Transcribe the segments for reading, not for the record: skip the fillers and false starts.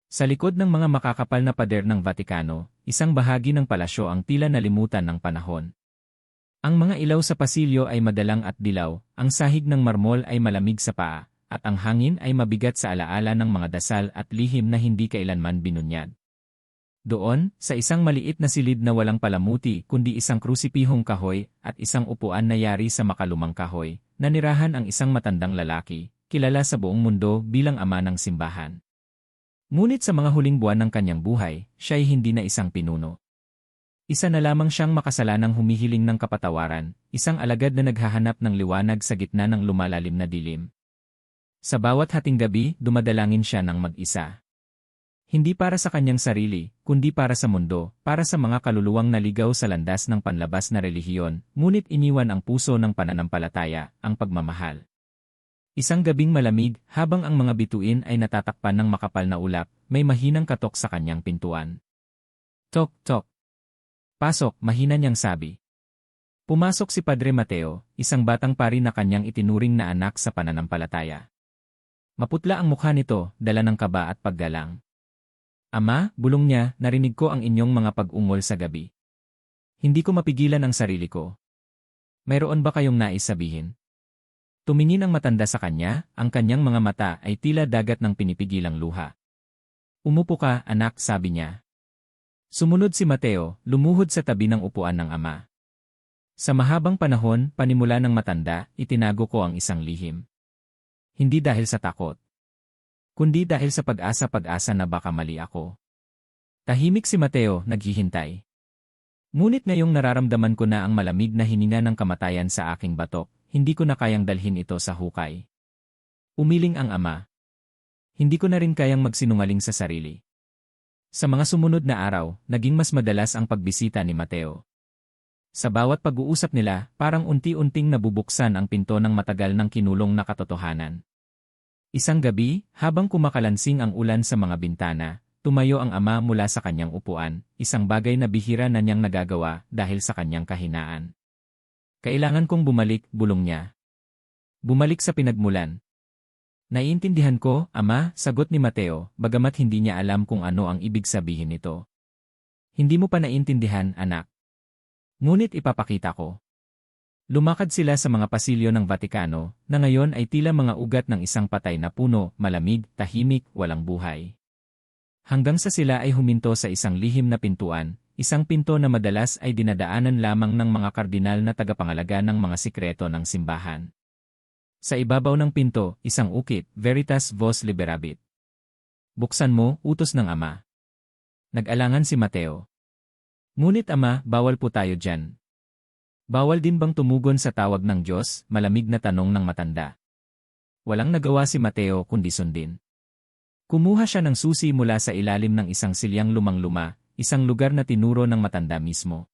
Sa likod ng mga makakapal na pader ng Vatikano, isang bahagi ng palasyo ang tila nalimutan ng panahon. Ang mga ilaw sa pasilyo ay madalang at dilaw, ang sahig ng marmol ay malamig sa paa, at ang hangin ay mabigat sa alaala ng mga dasal at lihim na hindi kailanman binunyag. Doon, sa isang maliit na silid na walang palamuti kundi isang krusipihong kahoy at isang upuan na yari sa makalumang kahoy, nanirahan ang isang matandang lalaki, kilala sa buong mundo bilang ama ng simbahan. Ngunit sa mga huling buwan ng kanyang buhay, siya ay hindi na isang pinuno. Isa na lamang siyang makasalanang humihiling ng kapatawaran, isang alagad na naghahanap ng liwanag sa gitna ng lumalalim na dilim. Sa bawat hating gabi, dumadalangin siya ng mag-isa. Hindi para sa kanyang sarili, kundi para sa mundo, para sa mga kaluluwang naligaw sa landas ng panlabas na relihiyon, ngunit iniwan ang puso ng pananampalataya, ang pagmamahal. Isang gabing malamig, habang ang mga bituin ay natatakpan ng makapal na ulap, may mahinang katok sa kanyang pintuan. Tok, tok. Pasok, mahina niyang sabi. Pumasok si Padre Mateo, isang batang pari na kanyang itinuring na anak sa pananampalataya. Maputla ang mukha nito, dala ng kaba at paggalang. Ama, bulong niya, narinig ko ang inyong mga pag-ungol sa gabi. Hindi ko mapigilan ang sarili ko. Mayroon ba kayong nais sabihin? Tumingin ang matanda sa kanya, ang kanyang mga mata ay tila dagat ng pinipigilang luha. Umupo ka, anak, sabi niya. Sumunod si Mateo, lumuhod sa tabi ng upuan ng ama. Sa mahabang panahon, panimula ng matanda, itinago ko ang isang lihim. Hindi dahil sa takot, kundi dahil sa pag-asa na baka mali ako. Tahimik si Mateo, naghihintay. Ngunit ngayong nararamdaman ko na ang malamig na hininga ng kamatayan sa aking batok, hindi ko na kayang dalhin ito sa hukay. Umiling ang ama. Hindi ko na rin kayang magsinungaling sa sarili. Sa mga sumunod na araw, naging mas madalas ang pagbisita ni Mateo. Sa bawat pag-uusap nila, parang unti-unting nabubuksan ang pinto ng matagal ng kinulong na katotohanan. Isang gabi, habang kumakalansing ang ulan sa mga bintana, tumayo ang ama mula sa kanyang upuan, isang bagay na bihira na niyang nagagawa dahil sa kanyang kahinaan. Kailangan kong bumalik, bulong niya. Bumalik sa pinagmulan. Naiintindihan ko, ama, sagot ni Mateo, bagamat hindi niya alam kung ano ang ibig sabihin nito. Hindi mo pa naiintindihan, anak. Ngunit ipapakita ko. Lumakad sila sa mga pasilyo ng Vatikano, na ngayon ay tila mga ugat ng isang patay na puno, malamig, tahimik, walang buhay. Hanggang sa sila ay huminto sa isang lihim na pintuan, isang pinto na madalas ay dinadaanan lamang ng mga kardinal na tagapangalaga ng mga sikreto ng simbahan. Sa ibabaw ng pinto, isang ukit, Veritas Vos Liberabit. Buksan mo, utos ng ama. Nag-alangan si Mateo. Ngunit ama, bawal po tayo dyan. Bawal din bang tumugon sa tawag ng Diyos, malamig na tanong ng matanda. Walang nagawa si Mateo kundi sundin. Kumuha siya ng susi mula sa ilalim ng isang silyang lumang-luma, isang lugar na tinuro ng matanda mismo.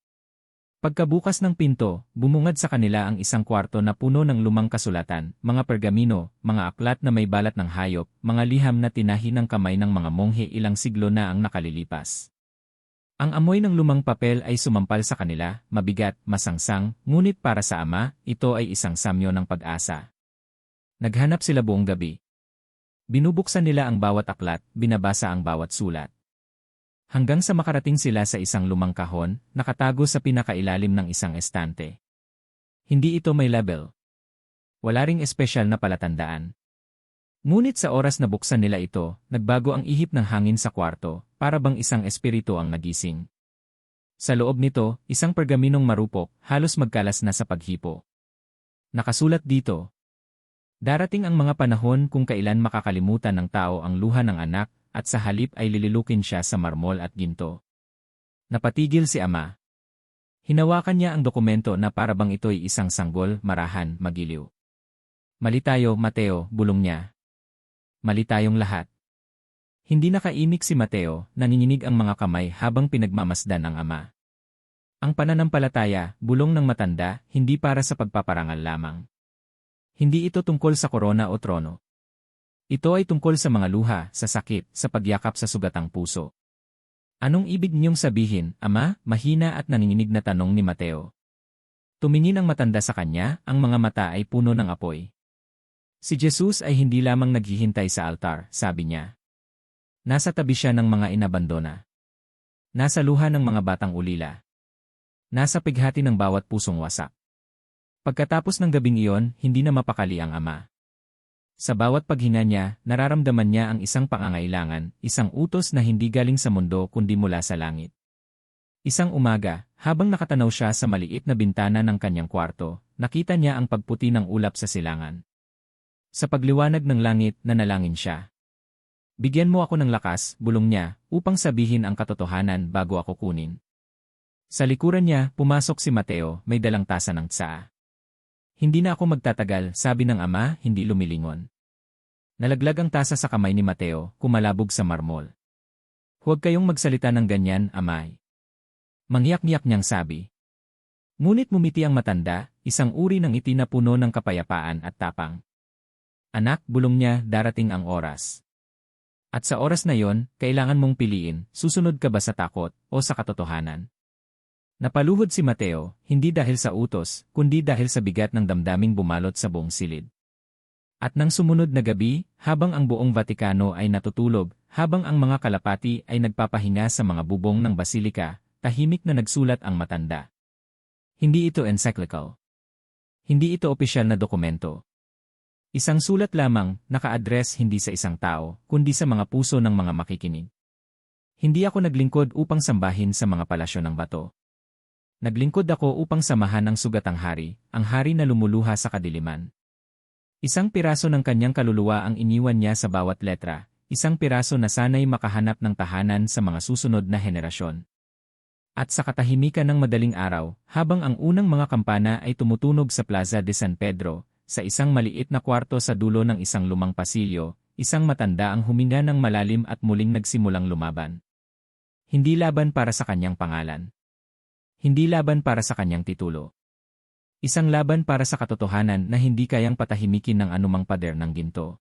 Pagkabukas ng pinto, bumungad sa kanila ang isang kwarto na puno ng lumang kasulatan, mga pergamino, mga aklat na may balat ng hayop, mga liham na tinahi ng kamay ng mga monghe ilang siglo na ang nakalilipas. Ang amoy ng lumang papel ay sumampal sa kanila, mabigat, masangsang, ngunit para sa ama, ito ay isang samyo ng pag-asa. Naghanap sila buong gabi. Binubuksan nila ang bawat aklat, binabasa ang bawat sulat. Hanggang sa makarating sila sa isang lumang kahon, nakatago sa pinakailalim ng isang estante. Hindi ito may label. Wala ring espesyal na palatandaan. Ngunit sa oras na buksan nila ito, nagbago ang ihip ng hangin sa kwarto, para bang isang espiritu ang nagising. Sa loob nito, isang pergaminong marupok, halos magkalas na sa paghipo. Nakasulat dito. Darating ang mga panahon kung kailan makakalimutan ng tao ang luha ng anak, at sa halip ay lililukin siya sa marmol at ginto. Napatigil si ama. Hinawakan niya ang dokumento na para bang ito'y isang sanggol, marahan, magiliw. Mali tayo, Mateo, bulong niya. Mali tayong lahat. Hindi nakaimik si Mateo, nanginginig ang mga kamay habang pinagmamasdan ang ama. Ang pananampalataya, bulong ng matanda, hindi para sa pagpaparangal lamang. Hindi ito tungkol sa korona o trono. Ito ay tungkol sa mga luha, sa sakit, sa pagyakap sa sugatang puso. Anong ibig niyong sabihin, ama? Mahina at nanginginig na tanong ni Mateo. Tumingin ang matanda sa kanya, ang mga mata ay puno ng apoy. Si Jesus ay hindi lamang naghihintay sa altar, sabi niya. Nasa tabi siya ng mga inabandona. Nasa luha ng mga batang ulila. Nasa pighati ng bawat pusong wasak. Pagkatapos ng gabing iyon, hindi na mapakali ang ama. Sa bawat paghinga niya, nararamdaman niya ang isang pangangailangan, isang utos na hindi galing sa mundo kundi mula sa langit. Isang umaga, habang nakatanaw siya sa maliit na bintana ng kanyang kwarto, nakita niya ang pagputi ng ulap sa silangan. Sa pagliwanag ng langit, nanalangin siya. Bigyan mo ako ng lakas, bulong niya, upang sabihin ang katotohanan bago ako kunin. Sa likuran niya, pumasok si Mateo, may dalang tasa ng tsaa. Hindi na ako magtatagal, sabi ng ama, hindi lumilingon. Nalaglag ang tasa sa kamay ni Mateo, kumalabog sa marmol. Huwag kayong magsalita ng ganyan, amay. Mangyak-ngyak niyang sabi. Ngunit mumiti ang matanda, isang uri ng ngiti na puno ng kapayapaan at tapang. Anak, bulong niya, darating ang oras. At sa oras na yon, kailangan mong piliin, susunod ka ba sa takot o sa katotohanan? Napaluhod si Mateo, hindi dahil sa utos, kundi dahil sa bigat ng damdaming bumalot sa buong silid. At nang sumunod na gabi, habang ang buong Vatikano ay natutulog, habang ang mga kalapati ay nagpapahinga sa mga bubong ng basilika, tahimik na nagsulat ang matanda. Hindi ito encyclical. Hindi ito opisyal na dokumento. Isang sulat lamang, naka-address hindi sa isang tao, kundi sa mga puso ng mga makikinig. Hindi ako naglingkod upang sambahin sa mga palasyo ng bato. Naglingkod ako upang samahan ang sugatang hari, ang hari na lumuluha sa kadiliman. Isang piraso ng kanyang kaluluwa ang iniwan niya sa bawat letra, isang piraso na sanay makahanap ng tahanan sa mga susunod na henerasyon. At sa katahimikan ng madaling araw, habang ang unang mga kampana ay tumutunog sa Plaza de San Pedro, sa isang maliit na kwarto sa dulo ng isang lumang pasilyo, isang matanda ang huminga ng malalim at muling nagsimulang lumaban. Hindi laban para sa kanyang pangalan. Hindi laban para sa kanyang titulo. Isang laban para sa katotohanan na hindi kayang patahimikin ng anumang pader ng ginto.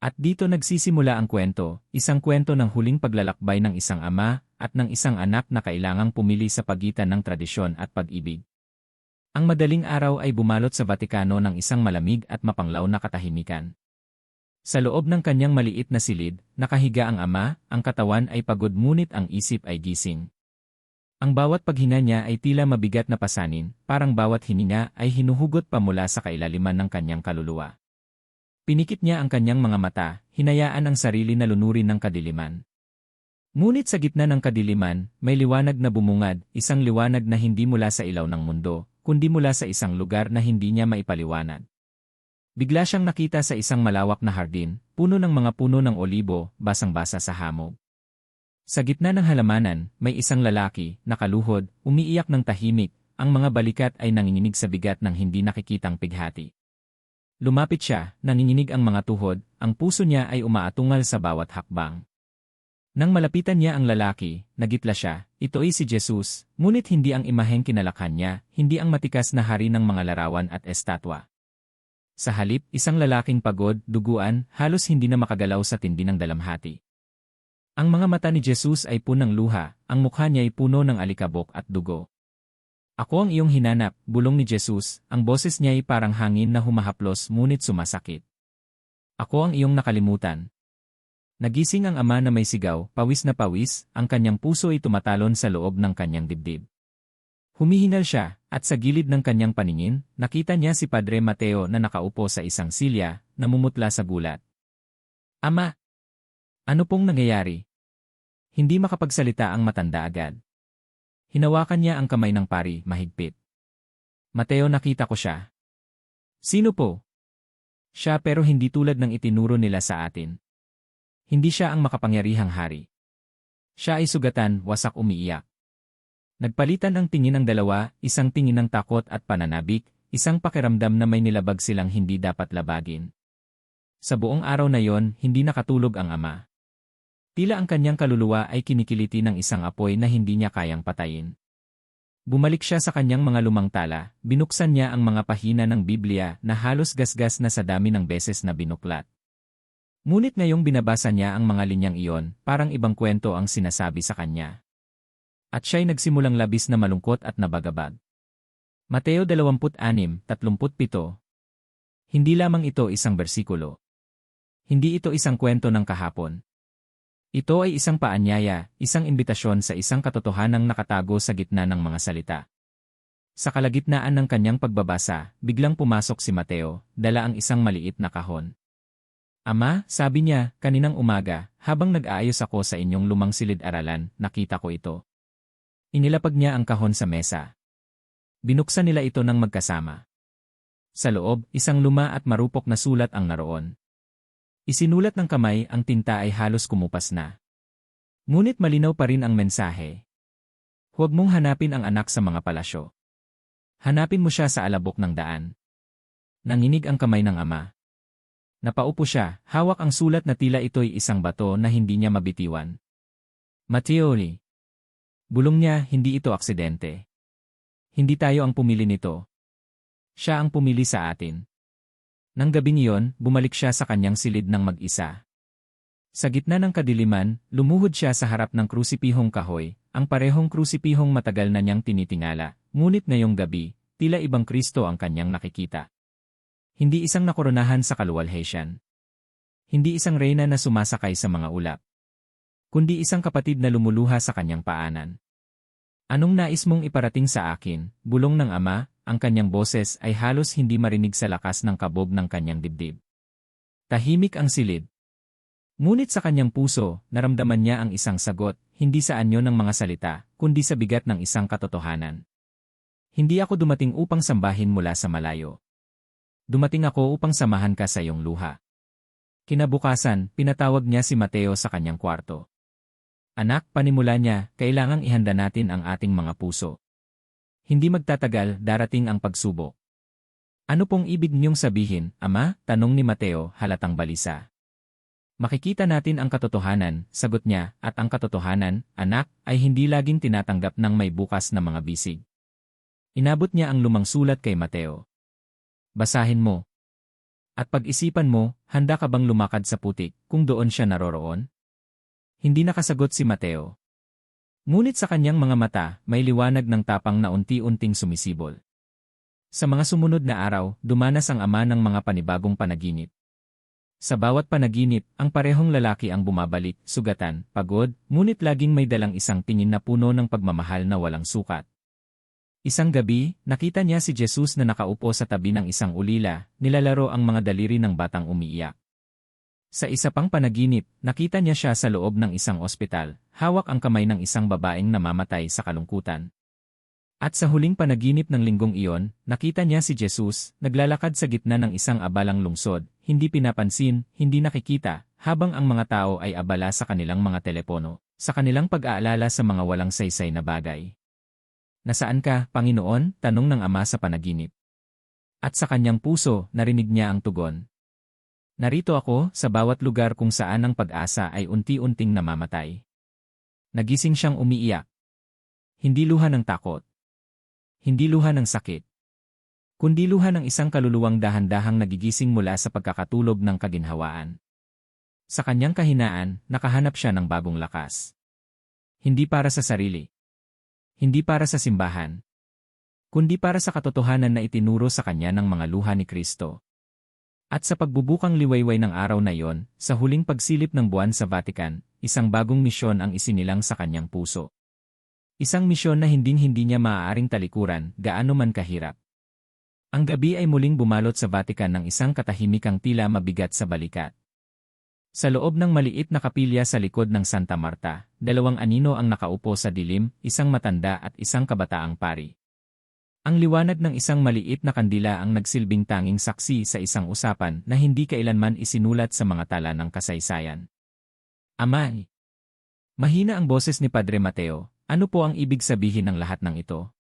At dito nagsisimula ang kwento, isang kwento ng huling paglalakbay ng isang ama at ng isang anak na kailangang pumili sa pagitan ng tradisyon at pag-ibig. Ang madaling araw ay bumalot sa Vatikano ng isang malamig at mapanglaw na katahimikan. Sa loob ng kanyang maliit na silid, nakahiga ang ama, ang katawan ay pagod ngunit ang isip ay gising. Ang bawat paghinga niya ay tila mabigat na pasanin, parang bawat hininga ay hinuhugot pa mula sa kailaliman ng kanyang kaluluwa. Pinikit niya ang kanyang mga mata, hinayaan ang sarili na lunurin ng kadiliman. Ngunit sa gitna ng kadiliman, may liwanag na bumungad, isang liwanag na hindi mula sa ilaw ng mundo, kundi mula sa isang lugar na hindi niya maipaliwanag. Bigla siyang nakita sa isang malawak na hardin, puno ng mga puno ng olibo, basang-basa sa hamog. Sa gitna ng halamanan, may isang lalaki, nakaluhod, umiiyak ng tahimik, ang mga balikat ay nanginginig sa bigat ng hindi nakikitang pighati. Lumapit siya, nanginginig ang mga tuhod, ang puso niya ay umaatungal sa bawat hakbang. Nang malapitan niya ang lalaki, nagitla siya, ito ay si Jesus, ngunit hindi ang imaheng kinalakhan niya, hindi ang matikas na hari ng mga larawan at estatwa. Sa halip, isang lalaking pagod, duguan, halos hindi na makagalaw sa tindi ng dalamhati. Ang mga mata ni Jesus ay punang luha, ang mukha niya ay puno ng alikabok at dugo. Ako ang iyong hinanap, bulong ni Jesus, ang boses niya ay parang hangin na humahaplos ngunit sumasakit. Ako ang iyong nakalimutan. Nagising ang ama na may sigaw, pawis na pawis, ang kanyang puso ay tumatalon sa loob ng kanyang dibdib. Humihingal siya, at sa gilid ng kanyang paningin, nakita niya si Padre Mateo na nakaupo sa isang silya, namumutla sa gulat. Ama! Ano pong nangyayari? Hindi makapagsalita ang matanda agad. Hinawakan niya ang kamay ng pari, mahigpit. Mateo, nakita ko siya. Sino po? Siya, pero hindi tulad ng itinuro nila sa atin. Hindi siya ang makapangyarihang hari. Siya ay sugatan, wasak, umiiyak. Nagpalitan ang tingin ng dalawa, isang tingin ng takot at pananabik, isang pakiramdam na may nilabag silang hindi dapat labagin. Sa buong araw na yon, hindi nakatulog ang ama. Tila ang kanyang kaluluwa ay kinikiliti ng isang apoy na hindi niya kayang patayin. Bumalik siya sa kanyang mga lumang tala, binuksan niya ang mga pahina ng Biblia na halos gasgas na sa dami ng beses na binuklat. Ngunit ngayong binabasa niya ang mga linyang iyon, parang ibang kwento ang sinasabi sa kanya. At siya'y nagsimulang labis na malungkot at nabagabag. Mateo 26:37. Hindi lamang ito isang bersikulo. Hindi ito isang kwento ng kahapon. Ito ay isang paanyaya, isang imbitasyon sa isang katotohanang nakatago sa gitna ng mga salita. Sa kalagitnaan ng kanyang pagbabasa, biglang pumasok si Mateo, dala ang isang maliit na kahon. Ama, sabi niya, kaninang umaga, habang nag-aayos ako sa inyong lumang silid-aralan, nakita ko ito. Inilapag niya ang kahon sa mesa. Binuksan nila ito ng magkasama. Sa loob, isang luma at marupok na sulat ang naroon. Isinulat ng kamay, ang tinta ay halos kumupas na. Ngunit malinaw pa rin ang mensahe. Huwag mong hanapin ang anak sa mga palasyo. Hanapin mo siya sa alabok ng daan. Nanginig ang kamay ng ama. Napaupo siya, hawak ang sulat na tila ito'y isang bato na hindi niya mabitiwan. Mateoli. Bulong niya, hindi ito aksidente. Hindi tayo ang pumili nito. Siya ang pumili sa atin. Nang gabing iyon, bumalik siya sa kanyang silid ng mag-isa. Sa gitna ng kadiliman, lumuhod siya sa harap ng krusipihong kahoy, ang parehong krusipihong matagal na niyang tinitingala, ngunit ngayong gabi, tila ibang Kristo ang kanyang nakikita. Hindi isang nakoronahan sa kaluwalhatian. Hindi isang reyna na sumasakay sa mga ulap. Kundi isang kapatid na lumuluha sa kanyang paanan. Anong nais mong iparating sa akin, bulong ng ama? Ang kanyang boses ay halos hindi marinig sa lakas ng kabog ng kanyang dibdib. Tahimik ang silid. Ngunit sa kanyang puso, naramdaman niya ang isang sagot, hindi sa anyo ng mga salita, kundi sa bigat ng isang katotohanan. Hindi ako dumating upang sambahin mula sa malayo. Dumating ako upang samahan ka sa iyong luha. Kinabukasan, pinatawag niya si Mateo sa kanyang kwarto. Anak, panimula niya, kailangang ihanda natin ang ating mga puso. Hindi magtatagal, darating ang pagsubok. Ano pong ibig niyong sabihin, Ama? Tanong ni Mateo, halatang balisa. Makikita natin ang katotohanan, sagot niya, at ang katotohanan, anak, ay hindi laging tinatanggap ng may bukas na mga bisig. Inabot niya ang lumang sulat kay Mateo. Basahin mo. At pag-isipan mo, handa ka bang lumakad sa putik, kung doon siya naroroon? Hindi nakasagot si Mateo. Ngunit sa kanyang mga mata, may liwanag ng tapang na unti-unting sumisibol. Sa mga sumunod na araw, dumanas ang ama ng mga panibagong panaginip. Sa bawat panaginip, ang parehong lalaki ang bumabalik, sugatan, pagod, ngunit laging may dalang isang tingin na puno ng pagmamahal na walang sukat. Isang gabi, nakita niya si Jesus na nakaupo sa tabi ng isang ulila, nilalaro ang mga daliri ng batang umiiyak. Sa isa pang panaginip, nakita niya siya sa loob ng isang ospital, hawak ang kamay ng isang babaeng namamatay sa kalungkutan. At sa huling panaginip ng linggong iyon, nakita niya si Jesus, naglalakad sa gitna ng isang abalang lungsod, hindi pinapansin, hindi nakikita, habang ang mga tao ay abala sa kanilang mga telepono, sa kanilang pag-aalala sa mga walang saysay na bagay. Nasaan ka, Panginoon? Tanong ng ama sa panaginip. At sa kanyang puso, narinig niya ang tugon. Narito ako, sa bawat lugar kung saan ang pag-asa ay unti-unting namamatay. Nagising siyang umiiyak. Hindi luha ng takot. Hindi luha ng sakit. Kundi luha ng isang kaluluwang dahan-dahang nagigising mula sa pagkakatulog ng kaginhawaan. Sa kanyang kahinaan, nakahanap siya ng bagong lakas. Hindi para sa sarili. Hindi para sa simbahan. Kundi para sa katotohanan na itinuro sa kanya ng mga luha ni Kristo. At sa pagbubukang liwayway ng araw na iyon, sa huling pagsilip ng buwan sa Vatican, isang bagong misyon ang isinilang sa kanyang puso. Isang misyon na hinding-hindi niya maaaring talikuran, gaano man kahirap. Ang gabi ay muling bumalot sa Vatican ng isang katahimikang tila mabigat sa balikat. Sa loob ng maliit na kapilya sa likod ng Santa Marta, dalawang anino ang nakaupo sa dilim, isang matanda at isang kabataang pari. Ang liwanag ng isang maliit na kandila ang nagsilbing tanging saksi sa isang usapan na hindi kailanman isinulat sa mga tala ng kasaysayan. Ama. Mahina ang boses ni Padre Mateo, ano po ang ibig sabihin ng lahat ng ito?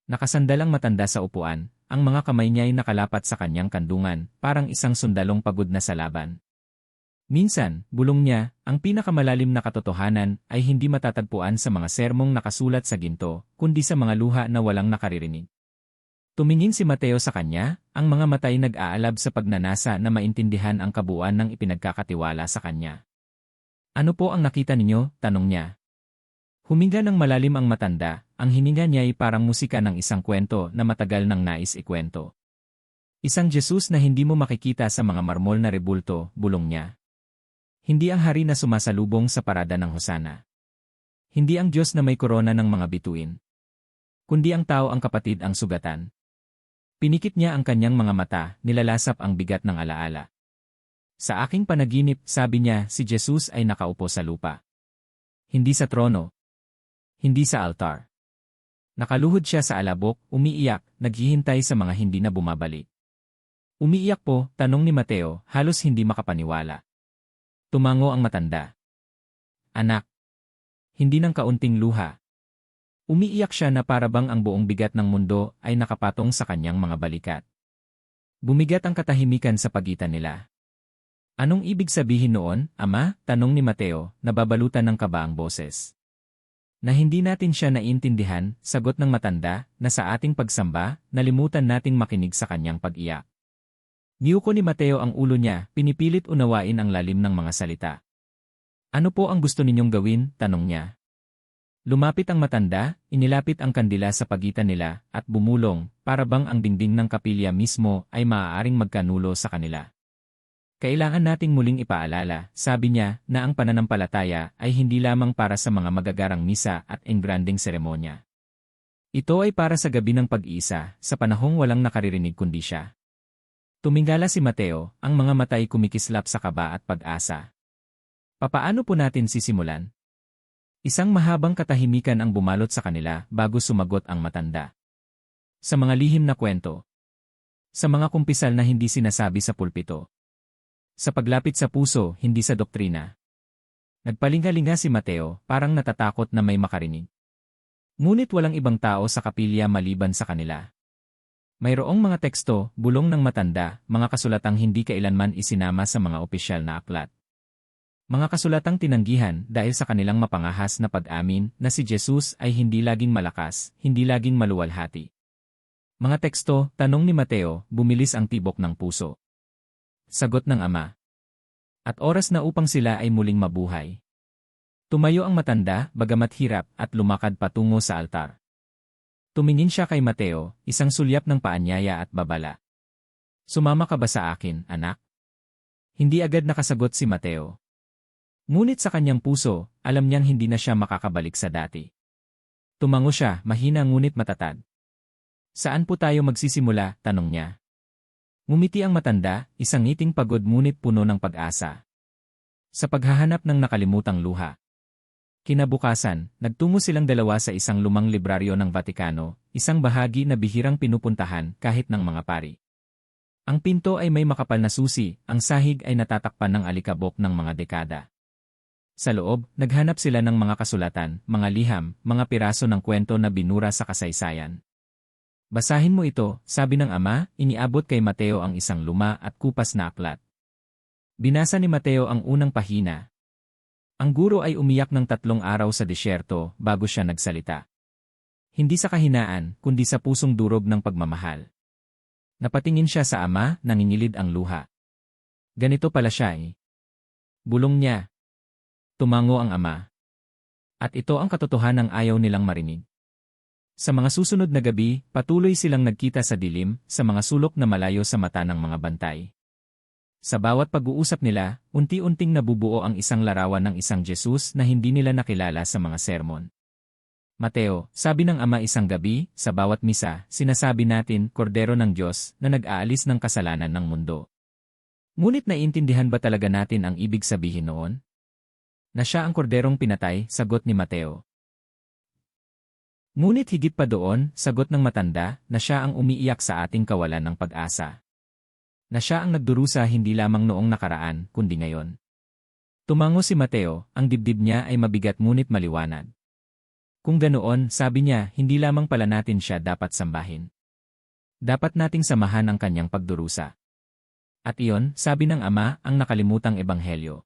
Nakasandalang matanda sa upuan, ang mga kamay niya ay nakalapat sa kanyang kandungan, parang isang sundalong pagod na sa laban. Minsan, bulong niya, ang pinakamalalim na katotohanan ay hindi matatagpuan sa mga sermong nakasulat sa ginto, kundi sa mga luha na walang nakaririnig. Tumingin si Mateo sa kanya, ang mga matay nag-aalab sa pagnanasa na maintindihan ang kabuuan ng ipinagkakatiwala sa kanya. Ano po ang nakita ninyo? Tanong niya. Huminga ng malalim ang matanda, ang hininga niya ay parang musika ng isang kwento na matagal nang nais ikwento. Isang Jesus na hindi mo makikita sa mga marmol na rebulto, bulong niya. Hindi ang hari na sumasalubong sa parada ng hosana. Hindi ang Diyos na may korona ng mga bituin. Kundi ang tao ang kapatid ang sugatan. Pinikit niya ang kanyang mga mata, nilalasap ang bigat ng alaala. Sa aking panaginip, sabi niya, si Jesus ay nakaupo sa lupa. Hindi sa trono. Hindi sa altar. Nakaluhod siya sa alabok, umiiyak, naghihintay sa mga hindi na bumabalik. Umiiyak po, tanong ni Mateo, halos hindi makapaniwala. Tumango ang matanda. Anak. Hindi ng kaunting luha. Umiiyak siya na parabang ang buong bigat ng mundo ay nakapatong sa kanyang mga balikat. Bumigat ang katahimikan sa pagitan nila. Anong ibig sabihin noon, Ama? Tanong ni Mateo, nababalutan ng kaba ang boses. Na hindi natin siya naiintindihan, sagot ng matanda, na sa ating pagsamba, nalimutan nating makinig sa kanyang pag-iyak. Niyuko ni Mateo ang ulo niya, pinipilit unawain ang lalim ng mga salita. Ano po ang gusto ninyong gawin? Tanong niya. Lumapit ang matanda, inilapit ang kandila sa pagitan nila, at bumulong, para bang ang dingding ng kapilya mismo ay maaaring magkanulo sa kanila. Kailangan nating muling ipaalala, sabi niya, na ang pananampalataya ay hindi lamang para sa mga magagarang misa at engranding seremonya. Ito ay para sa gabi ng pag-iisa, sa panahong walang nakaririnig kundi siya. Tumingala si Mateo, ang mga matay kumikislap sa kaba at pag-asa. Papaano po natin sisimulan? Isang mahabang katahimikan ang bumalot sa kanila bago sumagot ang matanda. Sa mga lihim na kwento. Sa mga kumpisal na hindi sinasabi sa pulpito. Sa paglapit sa puso, hindi sa doktrina. Nagpalingalinga si Mateo, parang natatakot na may makarinig. Ngunit walang ibang tao sa kapilya maliban sa kanila. Mayroong mga teksto, bulong ng matanda, mga kasulatang hindi kailanman isinama sa mga opisyal na aklat. Mga kasulatang tinanggihan dahil sa kanilang mapangahas na pag-amin na si Jesus ay hindi laging malakas, hindi laging maluwalhati. Mga teksto, tanong ni Mateo, bumilis ang tibok ng puso. Sagot ng ama. At oras na upang sila ay muling mabuhay. Tumayo ang matanda, bagamat hirap, at lumakad patungo sa altar. Tumingin siya kay Mateo, isang sulyap ng paanyaya at babala. Sumama ka ba sa akin, anak? Hindi agad nakasagot si Mateo. Ngunit sa kanyang puso, alam niyang hindi na siya makakabalik sa dati. Tumango siya, mahina ngunit matatag. Saan po tayo magsisimula? Tanong niya. Ngumiti ang matanda, isang ngiting pagod ngunit puno ng pag-asa. Sa paghahanap ng nakalimutang luha. Kinabukasan, nagtungo silang dalawa sa isang lumang libraryo ng Vatikano, isang bahagi na bihirang pinupuntahan kahit ng mga pari. Ang pinto ay may makapal na susi, ang sahig ay natatakpan ng alikabok ng mga dekada. Sa loob, naghanap sila ng mga kasulatan, mga liham, mga piraso ng kwento na binura sa kasaysayan. Basahin mo ito, sabi ng ama, iniabot kay Mateo ang isang luma at kupas na aklat. Binasa ni Mateo ang unang pahina. Ang guro ay umiyak ng 3 araw sa disyerto bago siya nagsalita. Hindi sa kahinaan, kundi sa pusong durog ng pagmamahal. Napatingin siya sa ama, nangingilid ang luha. Ganito pala siya eh. Bulong niya. Tumango ang ama. At ito ang katotohanang ayaw nilang marinig. Sa mga susunod na gabi, patuloy silang nagkita sa dilim, sa mga sulok na malayo sa mata ng mga bantay. Sa bawat pag-uusap nila, unti-unting nabubuo ang isang larawan ng isang Jesus na hindi nila nakilala sa mga sermon. Mateo, sabi ng ama isang gabi, sa bawat misa, sinasabi natin, Kordero ng Diyos, na nag-aalis ng kasalanan ng mundo. Ngunit naiintindihan ba talaga natin ang ibig sabihin noon? Na siya ang korderong pinatay, sagot ni Mateo. Ngunit higit pa doon, sagot ng matanda, na siya ang umiiyak sa ating kawalan ng pag-asa. Na siya ang nagdurusa hindi lamang noong nakaraan, kundi ngayon. Tumango si Mateo, ang dibdib niya ay mabigat ngunit maliwanag. Kung ganoon, sabi niya, hindi lamang pala natin siya dapat sambahin. Dapat nating samahan ang kanyang pagdurusa. At iyon, sabi ng ama, ang nakalimutang ebanghelyo.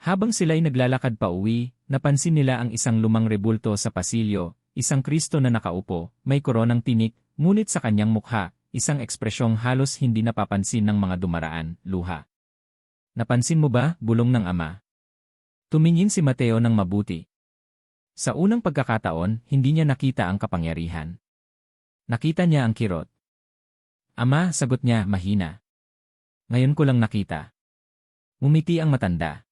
Habang sila'y naglalakad pa uwi, napansin nila ang isang lumang rebulto sa pasilyo, isang Kristo na nakaupo, may koronang tinik, ngunit sa kanyang mukha, isang ekspresyong halos hindi napapansin ng mga dumaraan, luha. Napansin mo ba, bulong ng ama? Tumingin si Mateo ng mabuti. Sa unang pagkakataon, hindi niya nakita ang kapangyarihan. Nakita niya ang kirot. Ama, sagot niya, mahina. Ngayon ko lang nakita. Ngumiti ang matanda.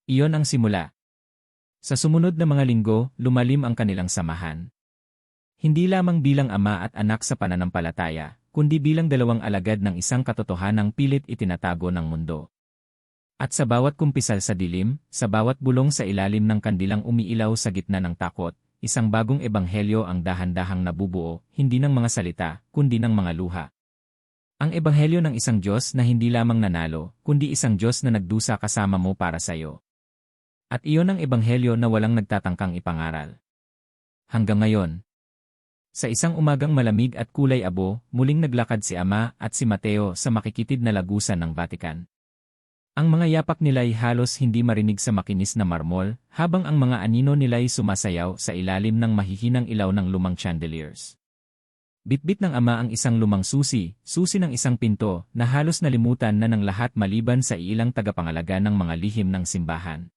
Iyon ang simula. Sa sumunod na mga linggo, lumalim ang kanilang samahan. Hindi lamang bilang ama at anak sa pananampalataya, kundi bilang dalawang alagad ng isang katotohanang pilit itinatago ng mundo. At sa bawat kumpisal sa dilim, sa bawat bulong sa ilalim ng kandilang umiilaw sa gitna ng takot, isang bagong ebanghelyo ang dahan-dahang nabubuo, hindi ng mga salita, kundi ng mga luha. Ang ebanghelyo ng isang Diyos na hindi lamang nanalo, kundi isang Diyos na nagdusa kasama mo para sa iyo. At iyon ang ebanghelyo na walang nagtatangkang ipangaral. Hanggang ngayon. Sa isang umagang malamig at kulay abo, muling naglakad si Ama at si Mateo sa makikitid na lagusan ng Vatican. Ang mga yapak nila'y halos hindi marinig sa makinis na marmol, habang ang mga anino nila'y sumasayaw sa ilalim ng mahihinang ilaw ng lumang chandeliers. Bitbit ng Ama ang isang lumang susi ng isang pinto na halos nalimutan na ng lahat maliban sa ilang tagapangalaga ng mga lihim ng simbahan.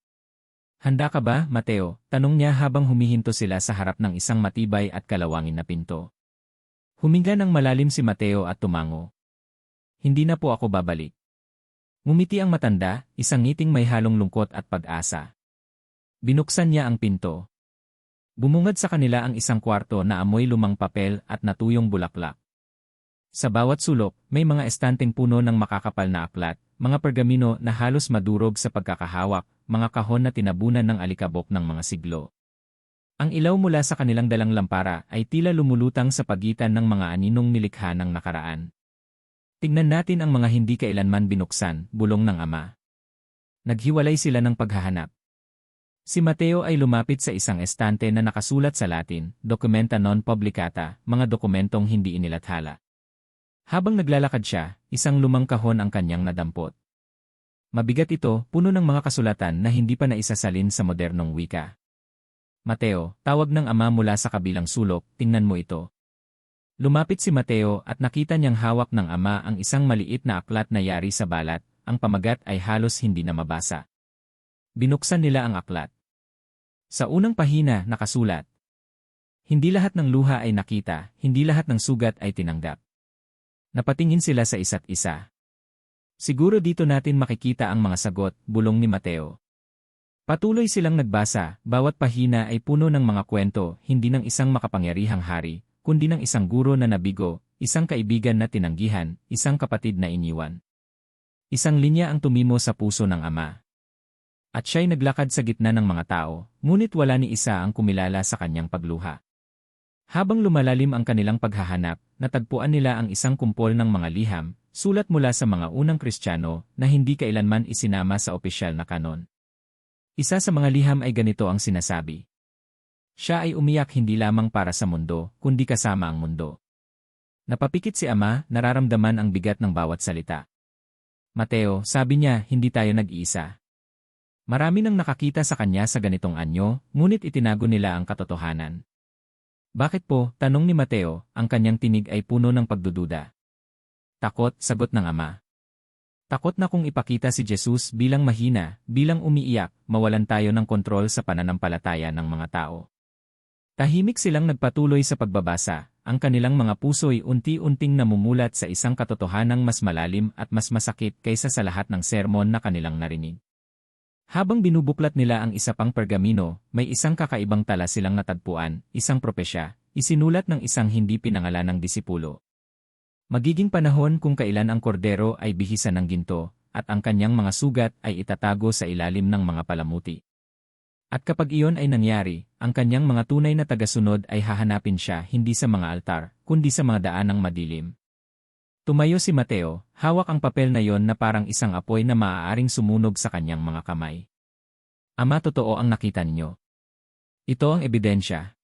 Handa ka ba, Mateo? Tanong niya habang humihinto sila sa harap ng isang matibay at kalawangin na pinto. Huminga ng malalim si Mateo at tumango. Hindi na po ako babalik. Ngumiti ang matanda, isang ngiting may halong lungkot at pag-asa. Binuksan niya ang pinto. Bumungad sa kanila ang isang kwarto na amoy lumang papel at natuyong bulaklak. Sa bawat sulok, may mga estanteng puno ng makakapal na aklat, mga pergamino na halos madurog sa pagkakahawak, mga kahon na tinabunan ng alikabok ng mga siglo. Ang ilaw mula sa kanilang dalang lampara ay tila lumulutang sa pagitan ng mga aninong nilikha ng nakaraan. Tingnan natin ang mga hindi kailanman binuksan, bulong ng Ama. Naghiwalay sila ng paghahanap. Si Mateo ay lumapit sa isang estante na nakasulat sa Latin, Documenta non publicata, mga dokumentong hindi inilathala. Habang naglalakad siya, isang lumang kahon ang kanyang nadampot. Mabigat ito, puno ng mga kasulatan na hindi pa naisasalin sa modernong wika. Mateo, tawag ng Ama mula sa kabilang sulok, tingnan mo ito. Lumapit si Mateo at nakita niyang hawak ng Ama ang isang maliit na aklat na yari sa balat, ang pamagat ay halos hindi na mabasa. Binuksan nila ang aklat. Sa unang pahina, nakasulat. Hindi lahat ng luha ay nakita, hindi lahat ng sugat ay tinanggap. Napatingin sila sa isa't isa. Siguro dito natin makikita ang mga sagot, bulong ni Mateo. Patuloy silang nagbasa, bawat pahina ay puno ng mga kwento, hindi ng isang makapangyarihang hari, kundi ng isang guro na nabigo, isang kaibigan na tinanggihan, isang kapatid na iniwan. Isang linya ang tumimo sa puso ng Ama. At siya'y naglakad sa gitna ng mga tao, ngunit wala ni isa ang kumilala sa kanyang pagluha. Habang lumalalim ang kanilang paghahanap, natagpuan nila ang isang kumpol ng mga liham, sulat mula sa mga unang Kristiyano na hindi kailanman isinama sa opisyal na kanon. Isa sa mga liham ay ganito ang sinasabi. Siya ay umiyak hindi lamang para sa mundo, kundi kasama ang mundo. Napapikit si Ama, nararamdaman ang bigat ng bawat salita. Mateo, sabi niya, hindi tayo nag-iisa. Marami nang nakakita sa kanya sa ganitong anyo, ngunit itinago nila ang katotohanan. Bakit po, tanong ni Mateo, ang kanyang tinig ay puno ng pagdududa. Takot, sagot ng Ama. Takot na kung ipakita si Jesus bilang mahina, bilang umiiyak, mawalan tayo ng kontrol sa pananampalataya ng mga tao. Tahimik silang nagpatuloy sa pagbabasa, ang kanilang mga puso'y unti-unting namumulat sa isang katotohanang mas malalim at mas masakit kaysa sa lahat ng sermon na kanilang narinig. Habang binubuklat nila ang isa pang pergamino, may isang kakaibang tala silang natagpuan, isang propesya, isinulat ng isang hindi pinangalanang disipulo. Magiging panahon kung kailan ang kordero ay bihisan ng ginto, at ang kanyang mga sugat ay itatago sa ilalim ng mga palamuti. At kapag iyon ay nangyari, ang kanyang mga tunay na tagasunod ay hahanapin siya hindi sa mga altar, kundi sa mga daanang madilim. Tumayo si Mateo, hawak ang papel na yon na parang isang apoy na maaaring sumunog sa kanyang mga kamay. Ama, totoo ang nakita ninyo. Ito ang ebidensya.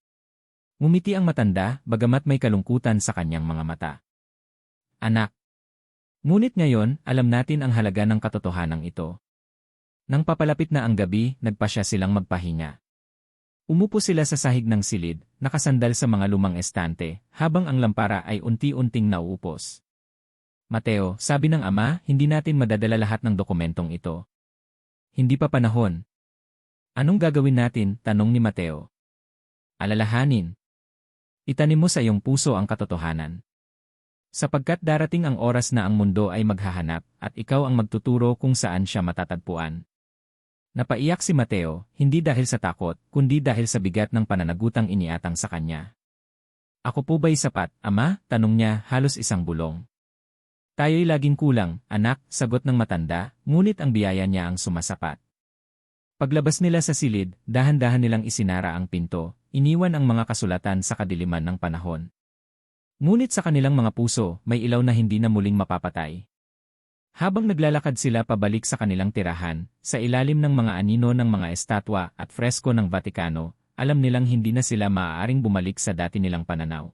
Ngumiti ang matanda, bagamat may kalungkutan sa kanyang mga mata. Anak. Ngunit ngayon, alam natin ang halaga ng katotohanan ito. Nang papalapit na ang gabi, nagpasya silang magpahinga. Umupo sila sa sahig ng silid, nakasandal sa mga lumang estante, habang ang lampara ay unti-unting nauupos. Mateo, sabi ng Ama, hindi natin madadala lahat ng dokumentong ito. Hindi pa panahon. Anong gagawin natin? Tanong ni Mateo. Alalahanin. Itanim mo sa iyong puso ang katotohanan. Sapagkat darating ang oras na ang mundo ay maghahanap at ikaw ang magtuturo kung saan siya matatagpuan. Napaiyak si Mateo, hindi dahil sa takot, kundi dahil sa bigat ng pananagutang iniatang sa kanya. Ako po ba'y sapat, Ama? Tanong niya, halos isang bulong. Tayo'y laging kulang, anak, sagot ng matanda, ngunit ang biyaya niya ang sumasapat. Paglabas nila sa silid, dahan-dahan nilang isinara ang pinto, iniwan ang mga kasulatan sa kadiliman ng panahon. Ngunit sa kanilang mga puso, may ilaw na hindi na muling mapapatay. Habang naglalakad sila pabalik sa kanilang tirahan, sa ilalim ng mga anino ng mga estatwa at fresko ng Vatikano, alam nilang hindi na sila maaaring bumalik sa dati nilang pananaw.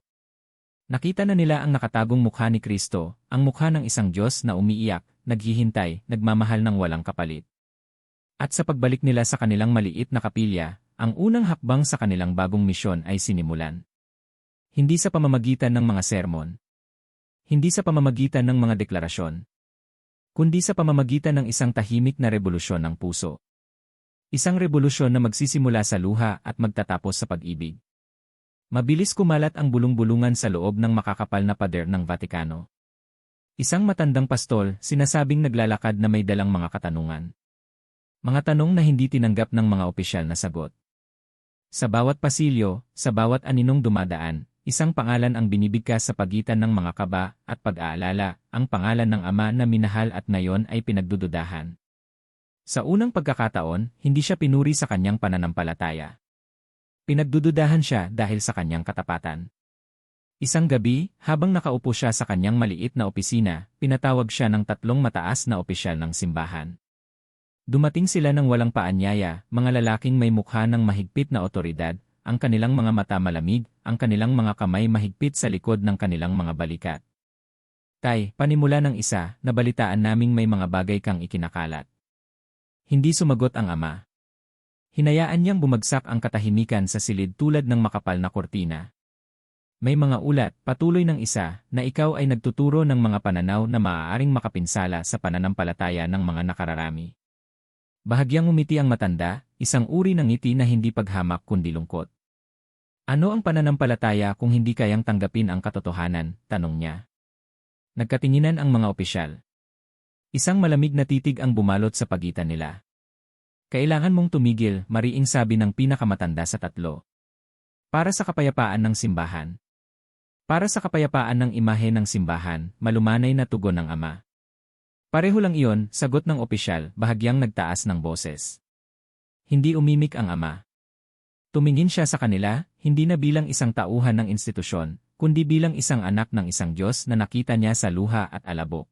Nakita na nila ang nakatagong mukha ni Kristo, ang mukha ng isang Diyos na umiiyak, naghihintay, nagmamahal ng walang kapalit. At sa pagbalik nila sa kanilang maliit na kapilya, ang unang hakbang sa kanilang bagong misyon ay sinimulan. Hindi sa pamamagitan ng mga sermon. Hindi sa pamamagitan ng mga deklarasyon. Kundi sa pamamagitan ng isang tahimik na revolusyon ng puso. Isang revolusyon na magsisimula sa luha at magtatapos sa pag-ibig. Mabilis kumalat ang bulong-bulungan sa loob ng makakapal na pader ng Vatikano. Isang matandang pastol, sinasabing naglalakad na may dalang mga katanungan. Mga tanong na hindi tinanggap ng mga opisyal na sagot. Sa bawat pasilyo, sa bawat aninong dumadaan, isang pangalan ang binibigkas sa pagitan ng mga kaba at pag-aalala, ang pangalan ng Ama na minahal at ngayon ay pinagdududahan. Sa unang pagkakataon, hindi siya pinuri sa kanyang pananampalataya. Pinagdududahan siya dahil sa kanyang katapatan. Isang gabi, habang nakaupo siya sa kanyang maliit na opisina, pinatawag siya ng 3 mataas na opisyal ng simbahan. Dumating sila ng walang paanyaya, mga lalaking may mukha ng mahigpit na otoridad, ang kanilang mga mata malamig, ang kanilang mga kamay mahigpit sa likod ng kanilang mga balikat. Tay, panimula ng isa, nabalitaan naming may mga bagay kang ikinakalat. Hindi sumagot ang ama. Hinayaan niyang bumagsak ang katahimikan sa silid tulad ng makapal na kortina. May mga ulat, patuloy ng isa, na ikaw ay nagtuturo ng mga pananaw na maaaring makapinsala sa pananampalataya ng mga nakararami. Bahagyang umiti ang matanda, isang uri ng ngiti na hindi paghamak kundi lungkot. Ano ang pananampalataya kung hindi kayang tanggapin ang katotohanan? Tanong niya. Nagkatinginan ang mga opisyal. Isang malamig na titig ang bumalot sa pagitan nila. Kailangan mong tumigil, mariing sabi ng pinakamatanda sa 3. Para sa kapayapaan ng simbahan. Para sa kapayapaan ng imahe ng simbahan, malumanay na tugon ng ama. Pareho lang iyon, sagot ng opisyal, bahagyang nagtaas ng boses. Hindi umimik ang ama. Tumingin siya sa kanila, hindi na bilang isang tauhan ng institusyon, kundi bilang isang anak ng isang Diyos na nakita niya sa luha at alabok.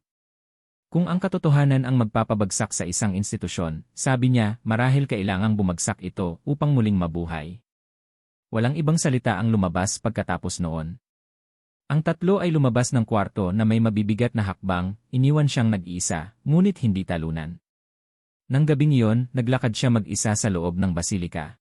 Kung ang katotohanan ang magpapabagsak sa isang institusyon, sabi niya, marahil kailangang bumagsak ito upang muling mabuhay. Walang ibang salita ang lumabas pagkatapos noon. Ang 3 ay lumabas ng kwarto na may mabibigat na hakbang, iniwan siyang nag-iisa, ngunit hindi talunan. Nang gabing iyon, naglakad siya mag-isa sa loob ng basilika.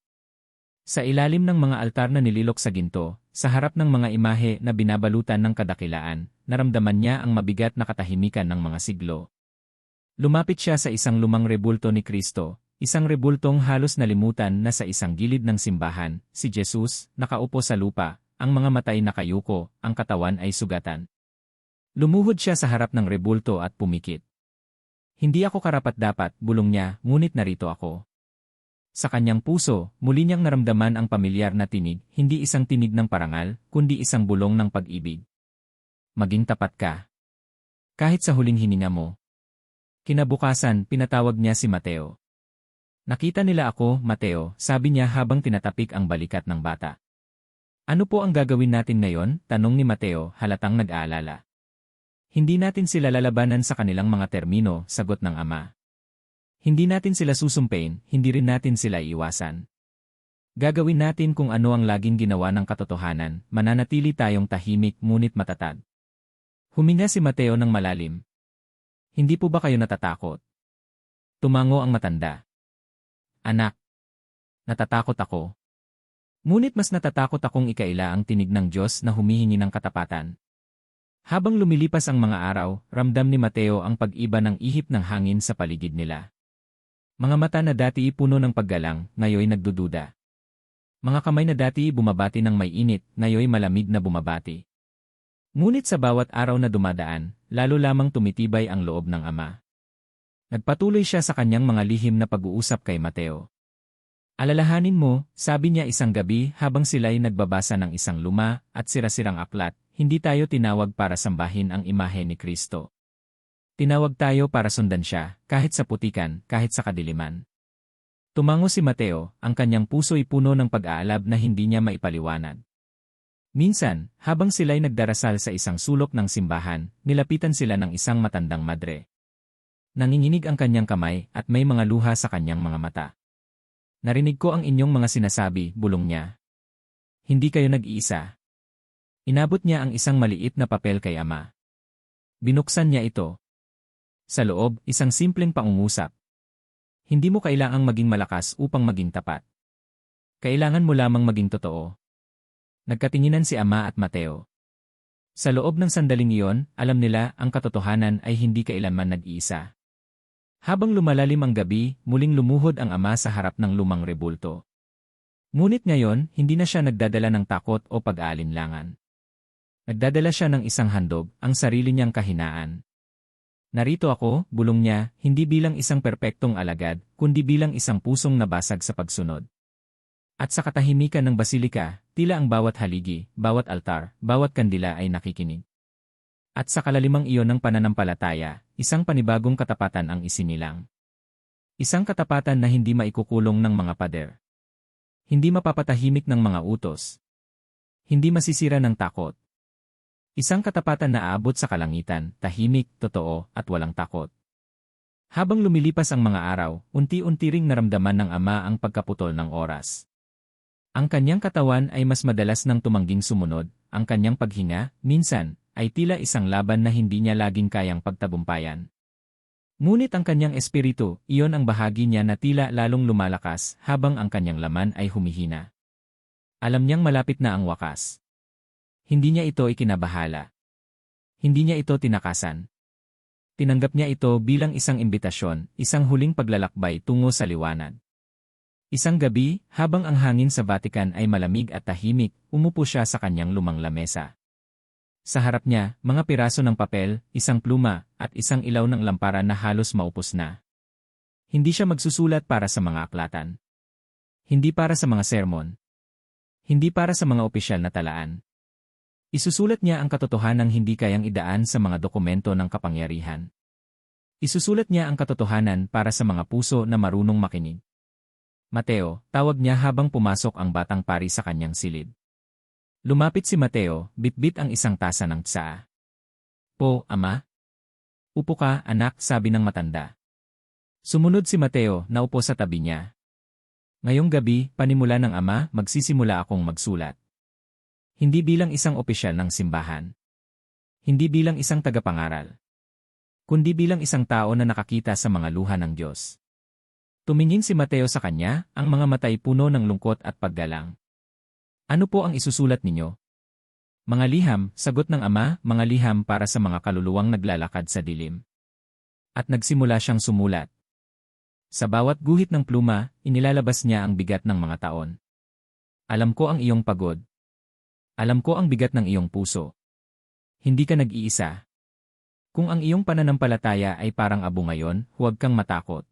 Sa ilalim ng mga altar na nililok sa ginto, sa harap ng mga imahe na binabalutan ng kadakilaan, naramdaman niya ang mabigat na katahimikan ng mga siglo. Lumapit siya sa isang lumang rebulto ni Kristo, isang rebultong halos nalimutan na sa isang gilid ng simbahan, si Jesus, nakaupo sa lupa. Ang mga matay nakayuko, ang katawan ay sugatan. Lumuhod siya sa harap ng rebulto at pumikit. Hindi ako karapat-dapat, bulong niya, ngunit narito ako. Sa kanyang puso, muli niyang naramdaman ang pamilyar na tinig, hindi isang tinig ng parangal, kundi isang bulong ng pag-ibig. Maging tapat ka. Kahit sa huling hininga mo. Kinabukasan, pinatawag niya si Mateo. Nakita nila ako, Mateo, sabi niya habang tinatapik ang balikat ng bata. Ano po ang gagawin natin ngayon? Tanong ni Mateo, halatang nag-aalala. Hindi natin sila lalabanan sa kanilang mga termino, sagot ng ama. Hindi natin sila susumpain, hindi rin natin sila iiwasan. Gagawin natin kung ano ang laging ginawa ng katotohanan, mananatili tayong tahimik ngunit matatag. Huminga si Mateo ng malalim. Hindi po ba kayo natatakot? Tumango ang matanda. Anak, natatakot ako. Ngunit mas natatakot akong ikaila ang tinig ng Diyos na humihingi ng katapatan. Habang lumilipas ang mga araw, ramdam ni Mateo ang pag-iba ng ihip ng hangin sa paligid nila. Mga mata na dati puno ng paggalang, ngayoy nagdududa. Mga kamay na dati bumabati ng may init, ngayoy malamig na bumabati. Ngunit sa bawat araw na dumadaan, lalo lamang tumitibay ang loob ng ama. Nagpatuloy siya sa kanyang mga lihim na pag-uusap kay Mateo. Alalahanin mo, sabi niya isang gabi habang sila'y nagbabasa ng isang luma at sirasirang aklat, hindi tayo tinawag para sambahin ang imahe ni Kristo. Tinawag tayo para sundan siya, kahit sa putikan, kahit sa kadiliman. Tumango si Mateo, ang kanyang puso'y puno ng pag-aalab na hindi niya maipaliwanag. Minsan, habang sila'y nagdarasal sa isang sulok ng simbahan, nilapitan sila ng isang matandang madre. Nanginginig ang kanyang kamay at may mga luha sa kanyang mga mata. Narinig ko ang inyong mga sinasabi, bulong niya. Hindi kayo nag-iisa. Inabot niya ang isang maliit na papel kay Ama. Binuksan niya ito. Sa loob, isang simpleng pangungusap. Hindi mo kailangang maging malakas upang maging tapat. Kailangan mo lamang maging totoo. Nagkatinginan si Ama at Mateo. Sa loob ng sandaling iyon, alam nila ang katotohanan ay hindi kailanman nag-iisa. Habang lumalalim ang gabi, muling lumuhod ang Ama sa harap ng lumang rebulto. Ngunit ngayon, hindi na siya nagdadala ng takot o pag-aalinlangan. Nagdadala siya ng isang handog, ang sarili niyang kahinaan. Narito ako, bulong niya, hindi bilang isang perpektong alagad, kundi bilang isang pusong nabasag sa pagsunod. At sa katahimikan ng basilika, tila ang bawat haligi, bawat altar, bawat kandila ay nakikinig. At sa kalalimang iyon ng pananampalataya, isang panibagong katapatan ang isinilang. Isang katapatan na hindi maikukulong ng mga pader. Hindi mapapatahimik ng mga utos. Hindi masisira ng takot. Isang katapatan na aabot sa kalangitan, tahimik, totoo, at walang takot. Habang lumilipas ang mga araw, unti-unti ring naramdaman ng Ama ang pagkaputol ng oras. Ang kanyang katawan ay mas madalas nang tumangging sumunod, ang kanyang paghinga, minsan, ay tila isang laban na hindi niya laging kayang pagtagumpayan. Ngunit ang kanyang espiritu, iyon ang bahagi niya na tila lalong lumalakas habang ang kanyang laman ay humihina. Alam niyang malapit na ang wakas. Hindi niya ito ikinabahala. Hindi niya ito tinakasan. Tinanggap niya ito bilang isang imbitasyon, isang huling paglalakbay tungo sa liwanag. Isang gabi, habang ang hangin sa Vatican ay malamig at tahimik, umupo siya sa kanyang lumang lamesa. Sa harap niya, mga piraso ng papel, isang pluma, at isang ilaw ng lampara na halos maupos na. Hindi siya magsusulat para sa mga aklatan. Hindi para sa mga sermon. Hindi para sa mga opisyal na talaan. Isusulat niya ang katotohanang hindi kayang idaan sa mga dokumento ng kapangyarihan. Isusulat niya ang katotohanan para sa mga puso na marunong makinig. Mateo, tawag niya habang pumasok ang batang pari sa kanyang silid. Lumapit si Mateo, bitbit ang isang tasa ng tsaa. Po, Ama? Upo ka, anak, sabi ng matanda. Sumunod si Mateo, naupo sa tabi niya. Ngayong gabi, panimula ng Ama, magsisimula akong magsulat. Hindi bilang isang opisyal ng simbahan. Hindi bilang isang tagapangaral. Kundi bilang isang tao na nakakita sa mga luha ng Diyos. Tumingin si Mateo sa kanya, ang mga matay puno ng lungkot at paggalang. Ano po ang isusulat ninyo? Mga liham, sagot ng Ama, mga liham para sa mga kaluluwang naglalakad sa dilim. At nagsimula siyang sumulat. Sa bawat guhit ng pluma, inilalabas niya ang bigat ng mga taon. Alam ko ang iyong pagod. Alam ko ang bigat ng iyong puso. Hindi ka nag-iisa. Kung ang iyong pananampalataya ay parang abo ngayon, huwag kang matakot.